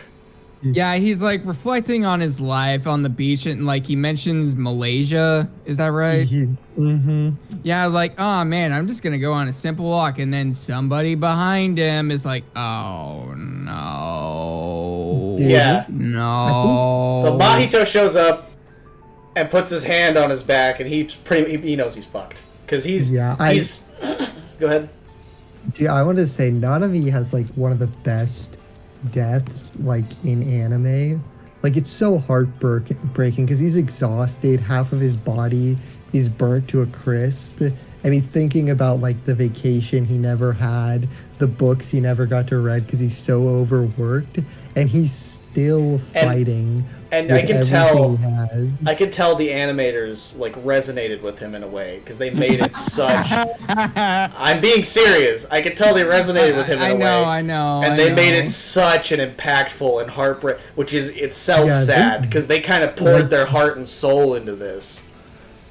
Yeah, he's like reflecting on his life on the beach, and like he mentions Malaysia. Is that right? Mm-hmm. Yeah, like, oh man, I'm just gonna go on a simple walk, and then somebody behind him is like, oh no. Dude, Yeah. No. So Mahito shows up and puts his hand on his back, and he knows he's fucked because he's Go ahead. Dude, I want to say Nanami has like one of the best deaths like in anime. Like it's so heartbreaking because he's exhausted, half of his body is burnt to a crisp, and he's thinking about like the vacation he never had, the books he never got to read because he's so overworked, and he's still fighting. And I can tell the animators like resonated with him in a way because they made it such. I'm being serious. I can tell they resonated with him in a way. I know. And they made it such an impactful and heartbreak, which is itself sad because they kind of poured their heart and soul into this.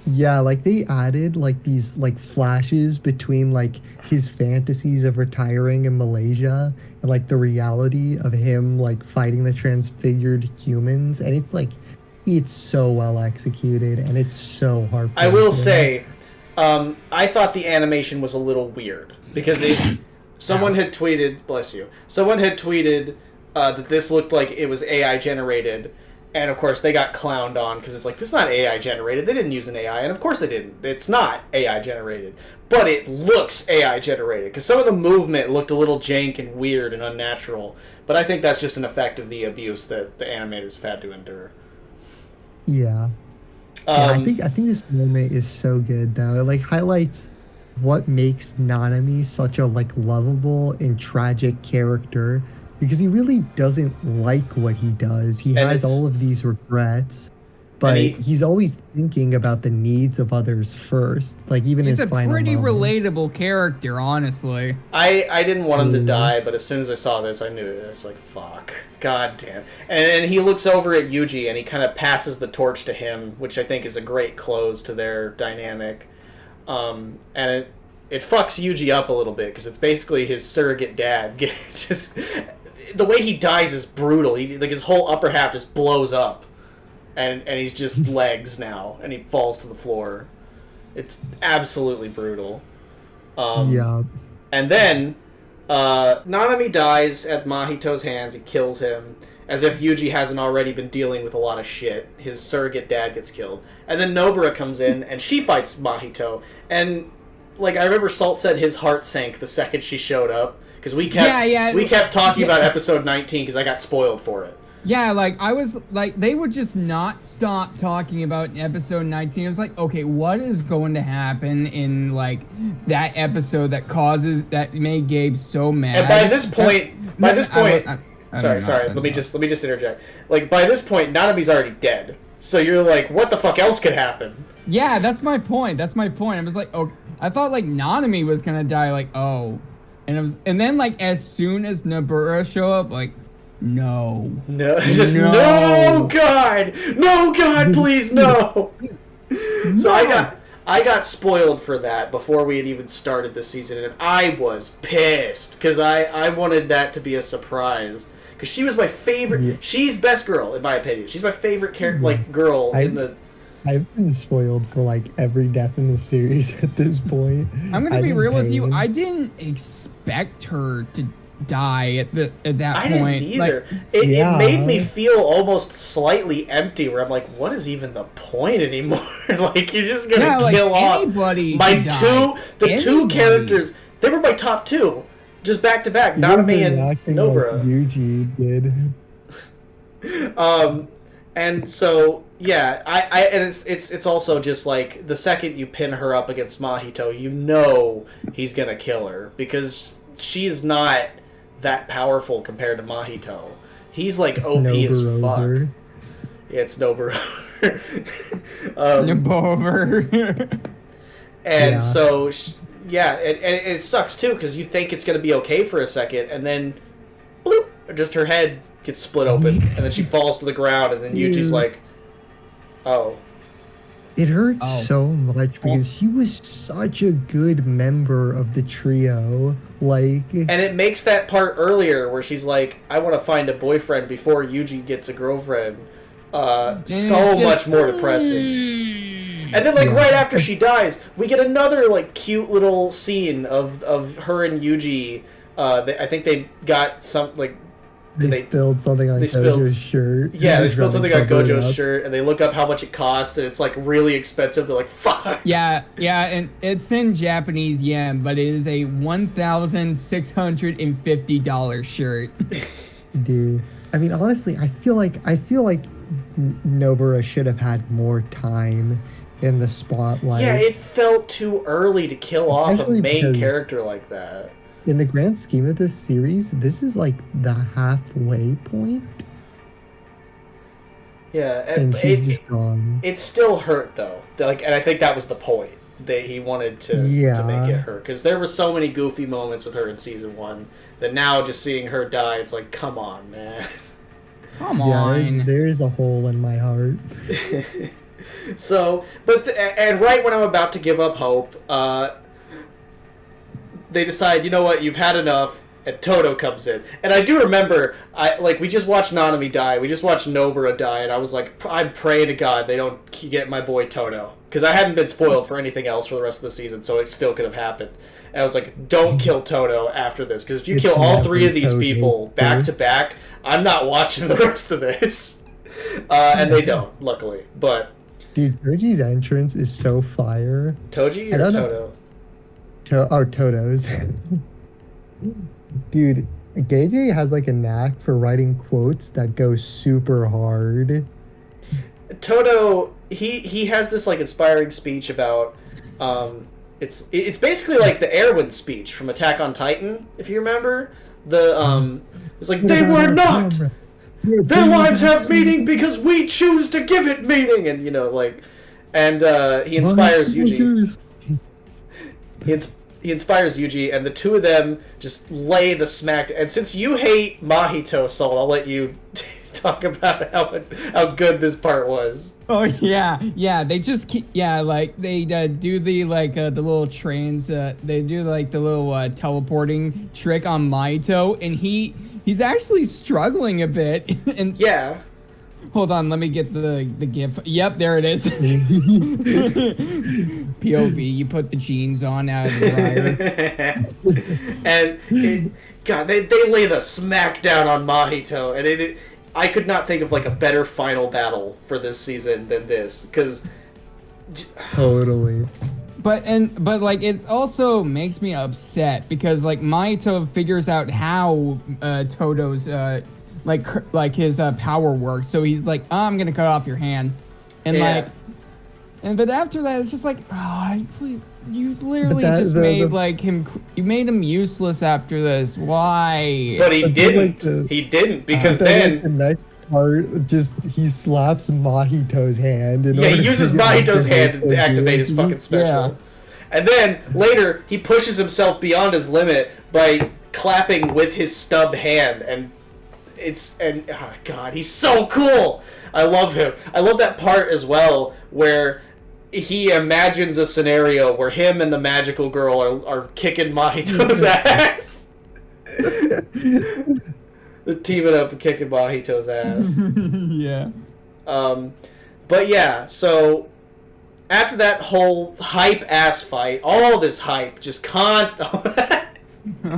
Yeah, like they added like these like flashes between like his fantasies of retiring in Malaysia and like the reality of him like fighting the transfigured humans, and it's so well executed and it's so heartbreaking. I will say, I thought the animation was a little weird because someone had tweeted, bless you, someone had tweeted that this looked like it was AI generated. And, of course, they got clowned on because it's like, this is not AI generated. They didn't use an AI. And, of course, they didn't. It's not AI generated. But it looks AI generated because some of the movement looked a little jank and weird and unnatural. But I think that's just an effect of the abuse that the animators have had to endure. Yeah. I think this moment is so good, though. It, like, highlights what makes Nanami such a, like, lovable and tragic character. Because he really doesn't like what he does. He has all of these regrets, but he's always thinking about the needs of others first. Like even his final moments. He's a pretty relatable character, honestly. I didn't want him to die, but as soon as I saw this, I knew it. I was like, fuck. God damn. And he looks over at Yuji, and he kind of passes the torch to him, which I think is a great close to their dynamic. And it fucks Yuji up a little bit, because it's basically his surrogate dad. Just... The way he dies is brutal. Like his whole upper half just blows up, and he's just legs now, and he falls to the floor. It's absolutely brutal. Yeah. And then Nanami dies at Mahito's hands. He kills him, as if Yuji hasn't already been dealing with a lot of shit. His surrogate dad gets killed, and then Nobara comes in, and she fights Mahito. And like I remember, Salt said his heart sank the second she showed up. Because we kept talking about episode 19 because I got spoiled for it. Yeah, like I was like they would just not stop talking about episode 19. It was like, okay, what is going to happen in like that episode that made Gabe so mad? And by this point, sorry. Let me just interject. Like by this point, Nanami's already dead. So you're like, what the fuck else could happen? Yeah, that's my point. I was like, oh, I thought like Nanami was gonna die. Like, oh. And then like as soon as Nobara show up, like no, God, please no. So I got spoiled for that before we had even started this season, and I was pissed because I wanted that to be a surprise because she was my favorite. Yeah. She's best girl in my opinion. She's my favorite girl in the. I've been spoiled for like every death in the series at this point. I'm gonna be real with you. I didn't expect her to die at that point. I didn't either. Like, it made me feel almost slightly empty. Where I'm like, what is even the point anymore? Like you're just gonna kill off the two characters. They were my top two, just back to back. Nanami and Nobara. Like Yuji did. And so. Yeah, and it's also just like the second you pin her up against Mahito, you know he's gonna kill her because she's not that powerful compared to Mahito. He's like OP as fuck. Yeah, it's Nobara. Over. And so, it sucks too because you think it's going to be okay for a second, and then, bloop, just her head gets split open, and then she falls to the ground, and then Yuji's like, oh. It hurts so much because she was such a good member of the trio. And it makes that part earlier where she's like, I want to find a boyfriend before Yuji gets a girlfriend. So much more depressing. And then, right after she dies, we get another, cute little scene of her and Yuji. I think they got some, They spilled something on Gojo's shirt. Yeah, they spilled something on Gojo's shirt, and they look up how much it costs, and it's, really expensive. They're like, fuck! Yeah, and it's in Japanese yen, but it is a $1,650 shirt. Dude. I mean, honestly, I feel like Nobara should have had more time in the spotlight. Yeah, it felt too early to kill off a main character like that. In the grand scheme of this series, this is the halfway point. Yeah, and she's just gone. It still hurt though. And I think that was the point that he wanted to make it hurt, because there were so many goofy moments with her in season 1 that now just seeing her die, it's like, come on, man. Come on. There's a hole in my heart. So, and right when I'm about to give up hope, they decide, you know what, you've had enough, and Toto comes in. And I do remember, we just watched Nanami die, we just watched Nobara die, and I was like, I'm praying to God they don't get my boy Toto. Because I hadn't been spoiled for anything else for the rest of the season, so it still could have happened. And I was like, don't kill Toto after this, because if you kill all 3 of these people back to back, I'm not watching the rest of this. And they don't, luckily. But dude, Toji's entrance is so fire. Toji or Toto? Toto's. Dude, Gege has a knack for writing quotes that go super hard. Toto, he has this inspiring speech about it's basically like the Erwin speech from Attack on Titan, if you remember. It's like, they were not. Their lives have meaning because we choose to give it meaning, and he inspires Yuji. He inspires Yuji, and the two of them just lay the smack. And since you hate Mahito, Sol, I'll let you talk about how good this part was. Oh yeah. They just keep they do the the little trains. They do the little teleporting trick on Mahito, and he's actually struggling a bit. And yeah. Hold on, let me get the GIF. Yep, there it is. POV, you put the jeans on out of the dryer. And they lay the smack down on Mahito, and I could not think of a better final battle for this season than this, because totally. But it also makes me upset because Mahito figures out how Toto's his power works, so he's like, oh, I'm gonna cut off your hand, and but after that it's just please, you literally made him. You made him useless after this. Why? But he didn't. He didn't, because then the next part, he slaps Mahito's hand. He uses Mahito's hand to activate his fucking special. Yeah. And then later he pushes himself beyond his limit by clapping with his stub hand, and oh god, he's so cool. I love him. I love that part as well where he imagines a scenario where him and the magical girl are kicking Mahito's ass. They're teaming up and kicking Mahito's ass. Yeah. But yeah, so after that whole hype ass fight, all this hype, just constant. Oh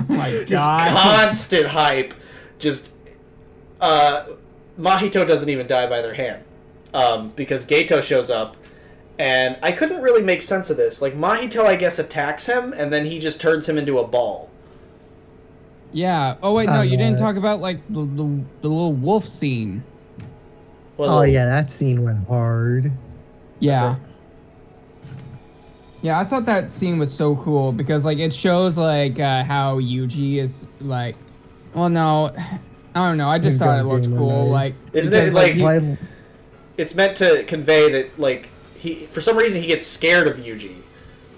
my god. Just constant hype. Just Mahito doesn't even die by their hand. Because Geto shows up. And I couldn't really make sense of this. Mahito, I guess, attacks him, and then he just turns him into a ball. Yeah. Oh, wait, no, you didn't talk about, the little wolf scene. Yeah, that scene went hard. Yeah. Yeah, I thought that scene was so cool, because, it shows, how Yuji is, well, no, I don't know, I just thought it looked cool, Isn't it, it's meant to convey that like he for some reason he gets scared of Yuji,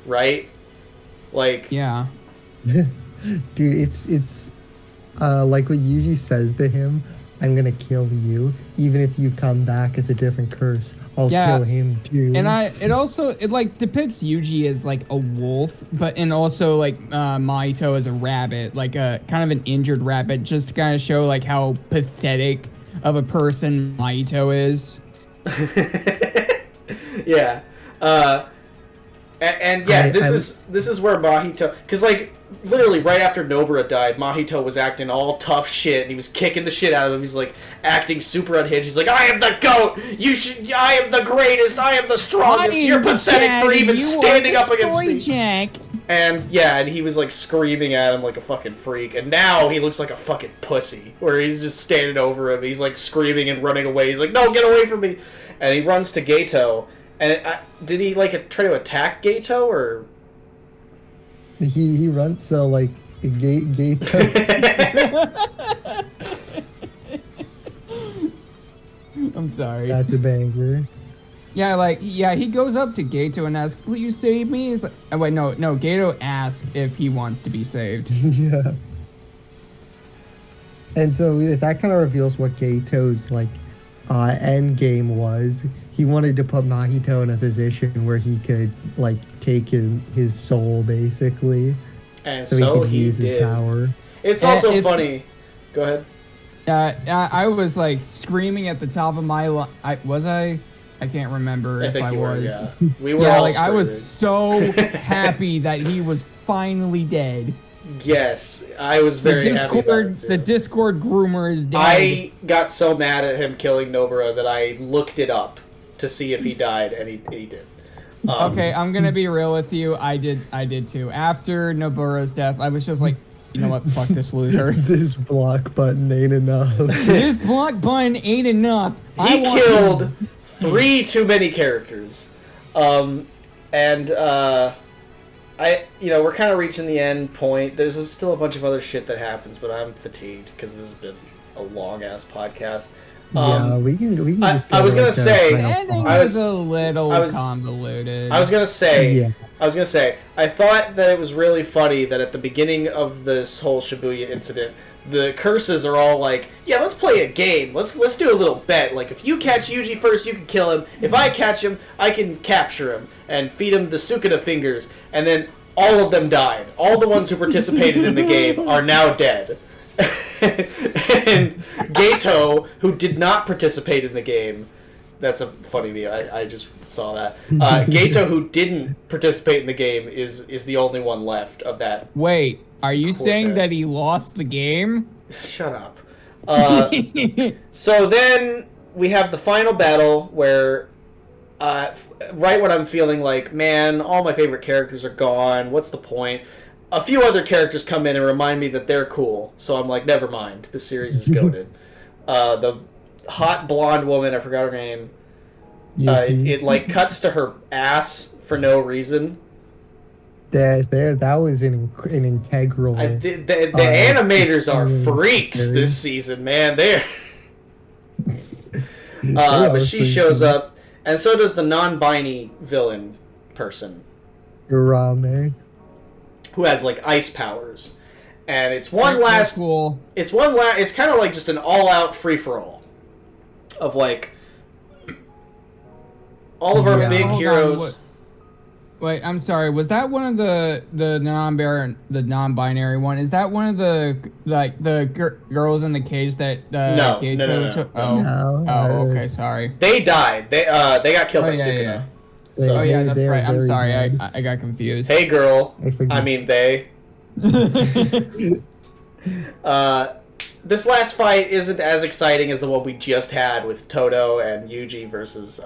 right? Like Yeah. Dude, it's like what Yuji says to him, I'm gonna kill you, even if you come back as a different curse. I'll kill him too. And it like depicts Yuji as like a wolf, and also like Mahito as a rabbit, like a kind of an injured rabbit, just to kind of show like how pathetic of a person Mahito is. Yeah. This is where Mahito, because like literally right after Nobara died, Mahito was acting all tough shit and he was kicking the shit out of him. He's like acting super unhinged. He's like, I am the GOAT. I am the greatest. I am the strongest. You're pathetic for even standing up against me. Jack. And yeah, and he was like screaming at him like a fucking freak. And now he looks like a fucking pussy, where he's just standing over him. He's like screaming and running away. He's like, no, get away from me. And he runs to Geto. And did he like try to attack Geto or? He runs so like Geto. I'm sorry. That's a banger. Yeah, he goes up to Geto and asks, "Will you save me?" It's like, oh, wait, no. Geto asks if he wants to be saved. Yeah. And so that kind of reveals what Geto's like end game was. He wanted to put Mahito in a position where he could like take his soul basically, and so he could use his power. It's also funny. Go ahead. I was like screaming at the top of my lungs. I can't remember if I was. Yeah. We were all I was so happy that he was finally dead. Yes, I was very happy about it too. The Discord groomer is dead. I got so mad at him killing Nobara that I looked it up to see if he died, and he did. Okay, I'm gonna be real with you. I did too. After Nobara's death, I was just like, you know what? Fuck this loser. This block button ain't enough. This block button ain't enough. He killed 3 too many characters, we're kind of reaching the end point. There's still a bunch of other shit that happens, but I'm fatigued because this has been a long ass podcast. Yeah, we can just I was gonna say, the ending was a little convoluted. I was gonna say, I thought that it was really funny that at the beginning of this whole Shibuya incident, the curses are all like, yeah, let's play a game. Let's do a little bet. Like, if you catch Yuji first, you can kill him. If I catch him, I can capture him and feed him the Sukuna fingers. And then all of them died. All the ones who participated in the game are now dead. And Geto, who did not participate in the game, that's a funny video. I just saw that. Geto, who didn't participate in the game, is the only one left of that. Wait, are you saying that he lost the game? Shut up. So then we have the final battle where, right when I'm feeling like, man, all my favorite characters are gone. What's the point? A few other characters come in and remind me that they're cool. So I'm like, never mind. This series is goated. The hot blonde woman, I forgot her name. It like cuts to her ass for no reason. That was an integral. The animators are freaks this season, man. They're. But she shows up, and so does the non-binary villain person. Rame. Who has like ice powers, and it's one last. Cool. It's kind of like just an all-out free-for-all of like all of our big heroes. Wait, I'm sorry. Was that one of the non-binary one? Is that one of the girls in the cage that No. took? Oh, okay. Sorry. They died. They got killed by Sukuna. Yeah. So, that's right. I'm sorry. I got confused. Hey, girl. I mean, they. This last fight isn't as exciting as the one we just had with Todo and Yuji versus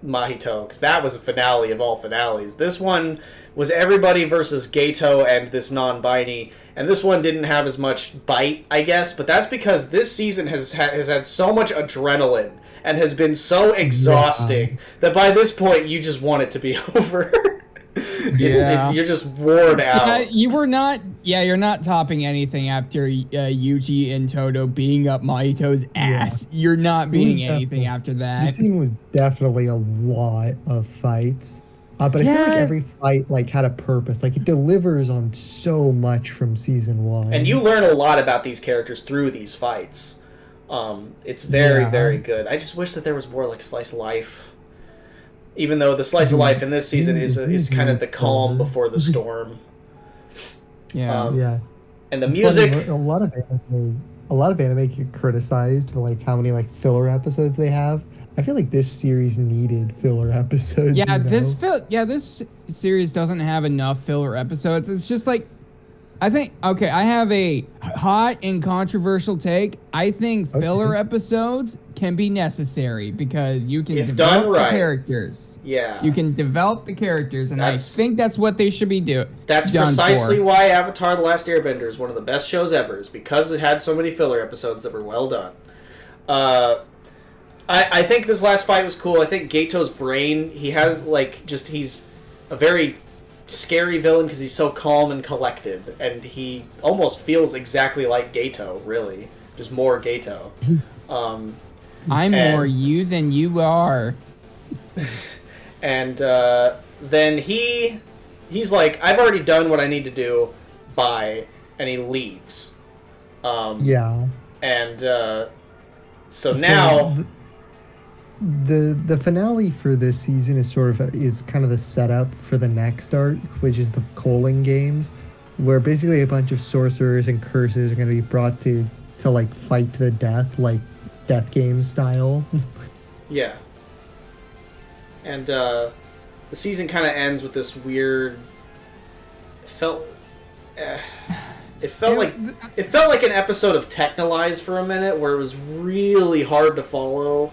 Mahito, because that was a finale of all finales. This one was everybody versus Geto and this non-binary, and this one didn't have as much bite, I guess, but that's because this season has had so much adrenaline and has been so exhausting that by this point you just want it to be over. You're just worn out. Yeah, you're not topping anything after Yuji and Toto beating up Mahito's ass. You're not beating anything after that. This scene was definitely a lot of fights. But I feel like every fight like had a purpose. Like it delivers on so much from season 1. And you learn a lot about these characters through these fights. It's very, very good. I just wish that there was more like slice of life. Even though the slice of life in this season is kind of the calm before the storm. Yeah. And the It's music. funny, a lot of anime get criticized for like how many like filler episodes they have. I feel like this series needed filler episodes. Yeah, you know? this series doesn't have enough filler episodes. It's just like, I have a hot and controversial take. I think filler episodes can be necessary because you can develop the characters. Yeah. You can develop the characters, and I think that's what they should be doing. That's precisely why Avatar: The Last Airbender is one of the best shows ever, is because it had so many filler episodes that were well done. I think this last fight was cool. I think Gato's brain, he's a very scary villain because he's so calm and collected, and he almost feels exactly like Gato, really. Just more Gato. I'm more you than you are. And then he's like, I've already done what I need to do, bye, and he leaves. And so now... The finale for this season is kind of the setup for the next arc, which is the Colon Games, where basically a bunch of sorcerers and curses are going to be brought to like fight to the death, like Death Games style. Yeah. And the season kind of ends with this weird. It felt like an episode of Technolize for a minute, where it was really hard to follow.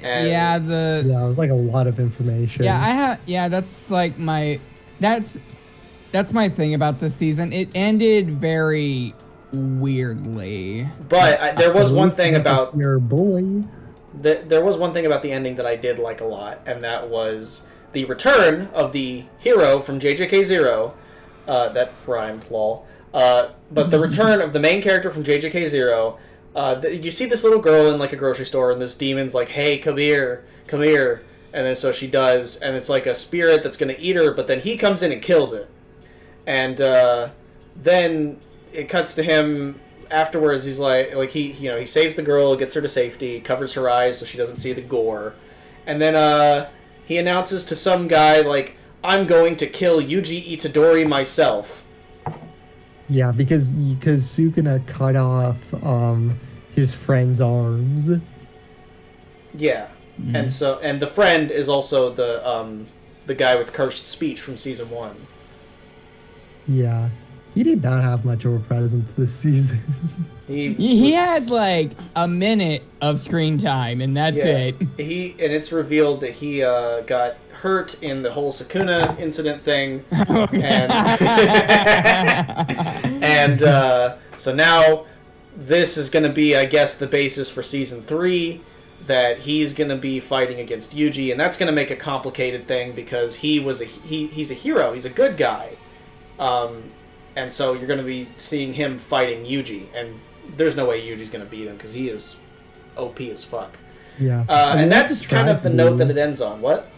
And it was like a lot of information. That's like that's my thing about this season. It ended very weirdly. But there was one thing about your boy. There was one thing about the ending that I did like a lot, and that was the return of the hero from JJK0. That rhymed, lol. But the return of the main character from JJK0. You see this little girl in like a grocery store, and this demon's like, "Hey, come here," and then so she does, and it's like a spirit that's gonna eat her, but then he comes in and kills it, and then it cuts to him afterwards. He's like he saves the girl, gets her to safety, covers her eyes so she doesn't see the gore, and then he announces to some guy like, "I'm going to kill Yuji Itadori myself." Yeah, because Sukuna cut off his friend's arms. Yeah, and the friend is also the guy with cursed speech from season 1. Yeah, he did not have much of a presence this season. He had like a minute of screen time, and that's it. And it's revealed that he got hurt in the whole Sukuna incident thing, and so now this is going to be, I guess, the basis for season 3, that he's going to be fighting against Yuji, and that's going to make a complicated thing because he's a hero, he's a good guy, and so you're going to be seeing him fighting Yuji, and there's no way Yuji's going to beat him because he is OP as fuck. Yeah, and that's kind of the note that it ends on. What?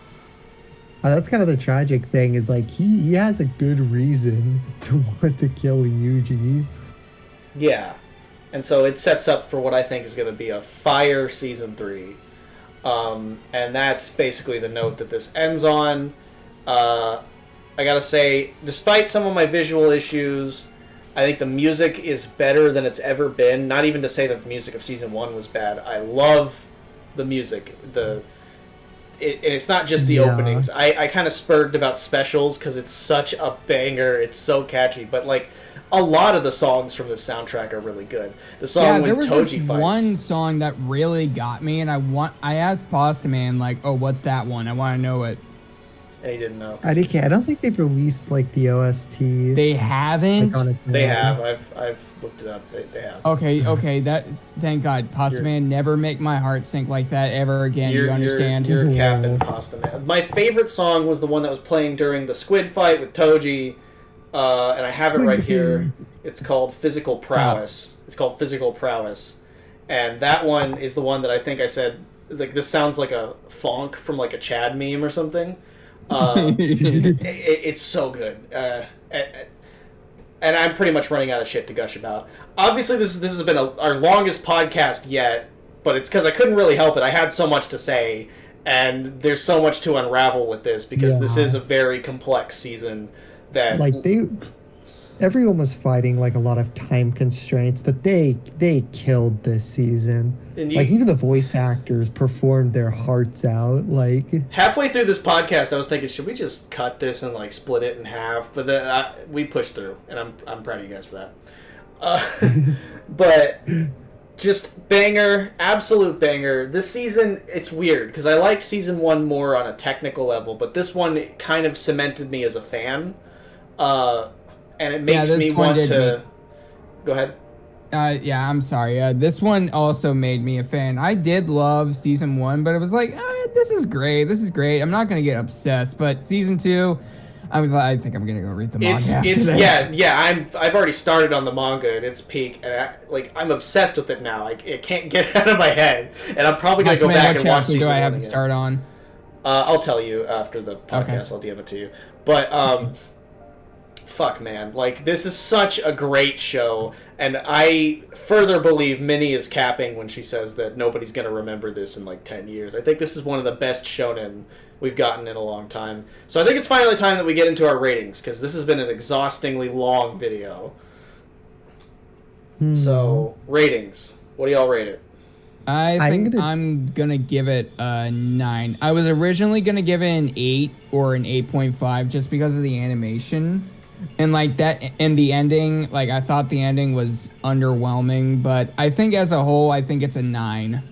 That's kind of the tragic thing, is like he has a good reason to want to kill Yuji. Yeah. And so it sets up for what I think is going to be a fire season 3. And that's basically the note that this ends on. I gotta say, despite some of my visual issues, I think the music is better than it's ever been. Not even to say that the music of season 1 was bad. I love the music. And it's not just the openings. I kind of spurred about specials because it's such a banger. It's so catchy. But like, a lot of the songs from this soundtrack are really good. The song when Toji fights. One song that really got me, and I asked Pasta Man like, "Oh, what's that one? I want to know it." and he didn't know. I don't think they've released like the OST. They haven't. like, on its They own. have. I've looked it up. They have. Okay. That. Thank God, Pasta Man. Never make my heart sink like that ever again. You understand? You're Captain Pasta Man. My favorite song was the one that was playing during the squid fight with Toji, and I have it right here. It's called Physical Prowess. It's called Physical Prowess, and that one is the one that I think I said. Like, this sounds like a fonk from like a Chad meme or something. It's so good. And I'm pretty much running out of shit to gush about. Obviously, this has been our longest podcast yet, but it's because I couldn't really help it. I had so much to say, and there's so much to unravel with this, because this is a very complex season that... Like, everyone was fighting like a lot of time constraints, but they killed this season. Like, even the voice actors performed their hearts out. Like, halfway through this podcast, I was thinking, should we just cut this and like split it in half? But then we pushed through, and I'm proud of you guys for that. But just banger, absolute banger. This season, it's weird because I like season 1 more on a technical level, but this one kind of cemented me as a fan. And it makes me want to... Go ahead. Yeah, I'm sorry. This one also made me a fan. I did love season 1, but it was like, this is great. This is great. I'm not gonna get obsessed. But season 2, I think I'm gonna go read the manga. I've already started on the manga at its peak, and I'm obsessed with it now. I can't get it out of my head, and I'm probably gonna go back and watch season 1 do I have again. to start on? I'll tell you after the podcast. Okay. I'll DM it to you. But fuck, man, like, this is such a great show, and I further believe Minnie is capping when she says that nobody's gonna remember this in like 10 years. I think this is one of the best shonen we've gotten in a long time. So I think it's finally time that we get into our ratings, because this has been an exhaustingly long video. So, ratings. What do y'all rate it? I think I'm gonna give it a 9. I was originally gonna give it an 8 or an 8.5 just because of the animation. And like that, and the ending, like I thought the ending was underwhelming, but I think as a whole, I think it's a 9.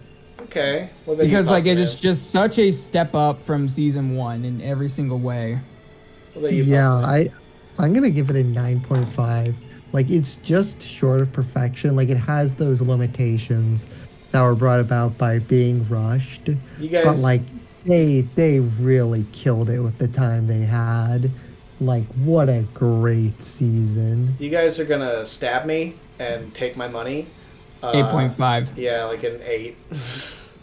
Okay. Because like it is just such a step up from season 1 in every single way. I'm gonna give it a 9.5. Like, it's just short of perfection. Like, it has those limitations that were brought about by being rushed. You guys... But like they really killed it with the time they had. Like, what a great season. You guys are gonna stab me and take my money. 8.5. Yeah, like an 8.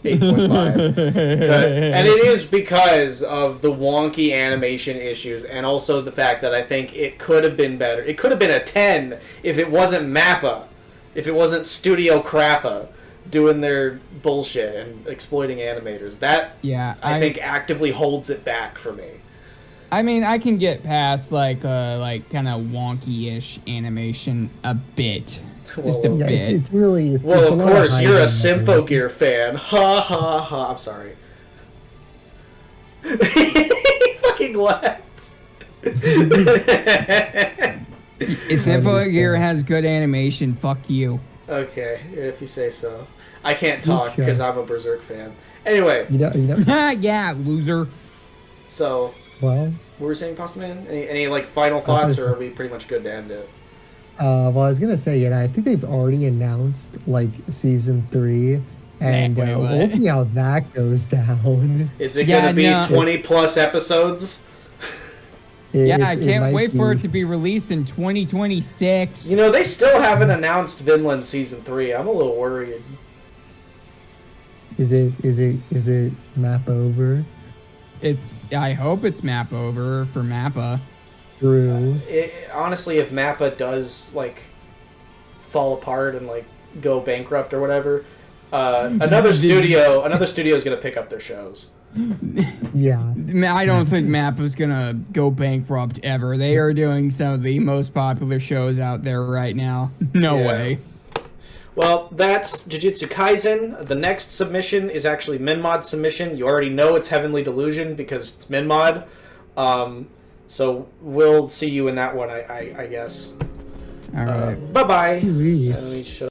8.5. And it is because of the wonky animation issues, and also the fact that I think it could have been better. It could have been a 10 if it wasn't Mappa. If it wasn't Studio Crappa doing their bullshit and exploiting animators. That, I think, actively holds it back for me. I mean, I can get past like kind of wonky-ish animation a bit, just a bit. It's really well. Of course, you're a Symphogear fan. Ha ha ha! I'm sorry. He fucking laughed. If Symphogear has good animation, fuck you. Okay, if you say so. I can't talk because I'm a Berserk fan. Anyway. You know. Yeah, loser. So. Well, what were we saying, Pasta Man? Any like final thoughts, or are we pretty much good to end it? Well, I was gonna say, I think they've already announced like season 3, and we'll see how that goes down. Is it gonna be 20+ episodes? I can't wait for it to be released in 2026. You know, they still haven't announced Vinland season 3. I'm a little worried. Is it map over? I hope it's map over for Mappa. True. Honestly, if Mappa does like fall apart and like go bankrupt or whatever, another studio is gonna pick up their shows. Yeah. I don't think Mappa's gonna go bankrupt ever. They are doing some of the most popular shows out there right now. No way. Well, that's Jujutsu Kaisen. The next submission is actually Minmod's submission. You already know it's Heavenly Delusion because it's Minmod. So we'll see you in that one, I guess. All right. Bye-bye. Let me shut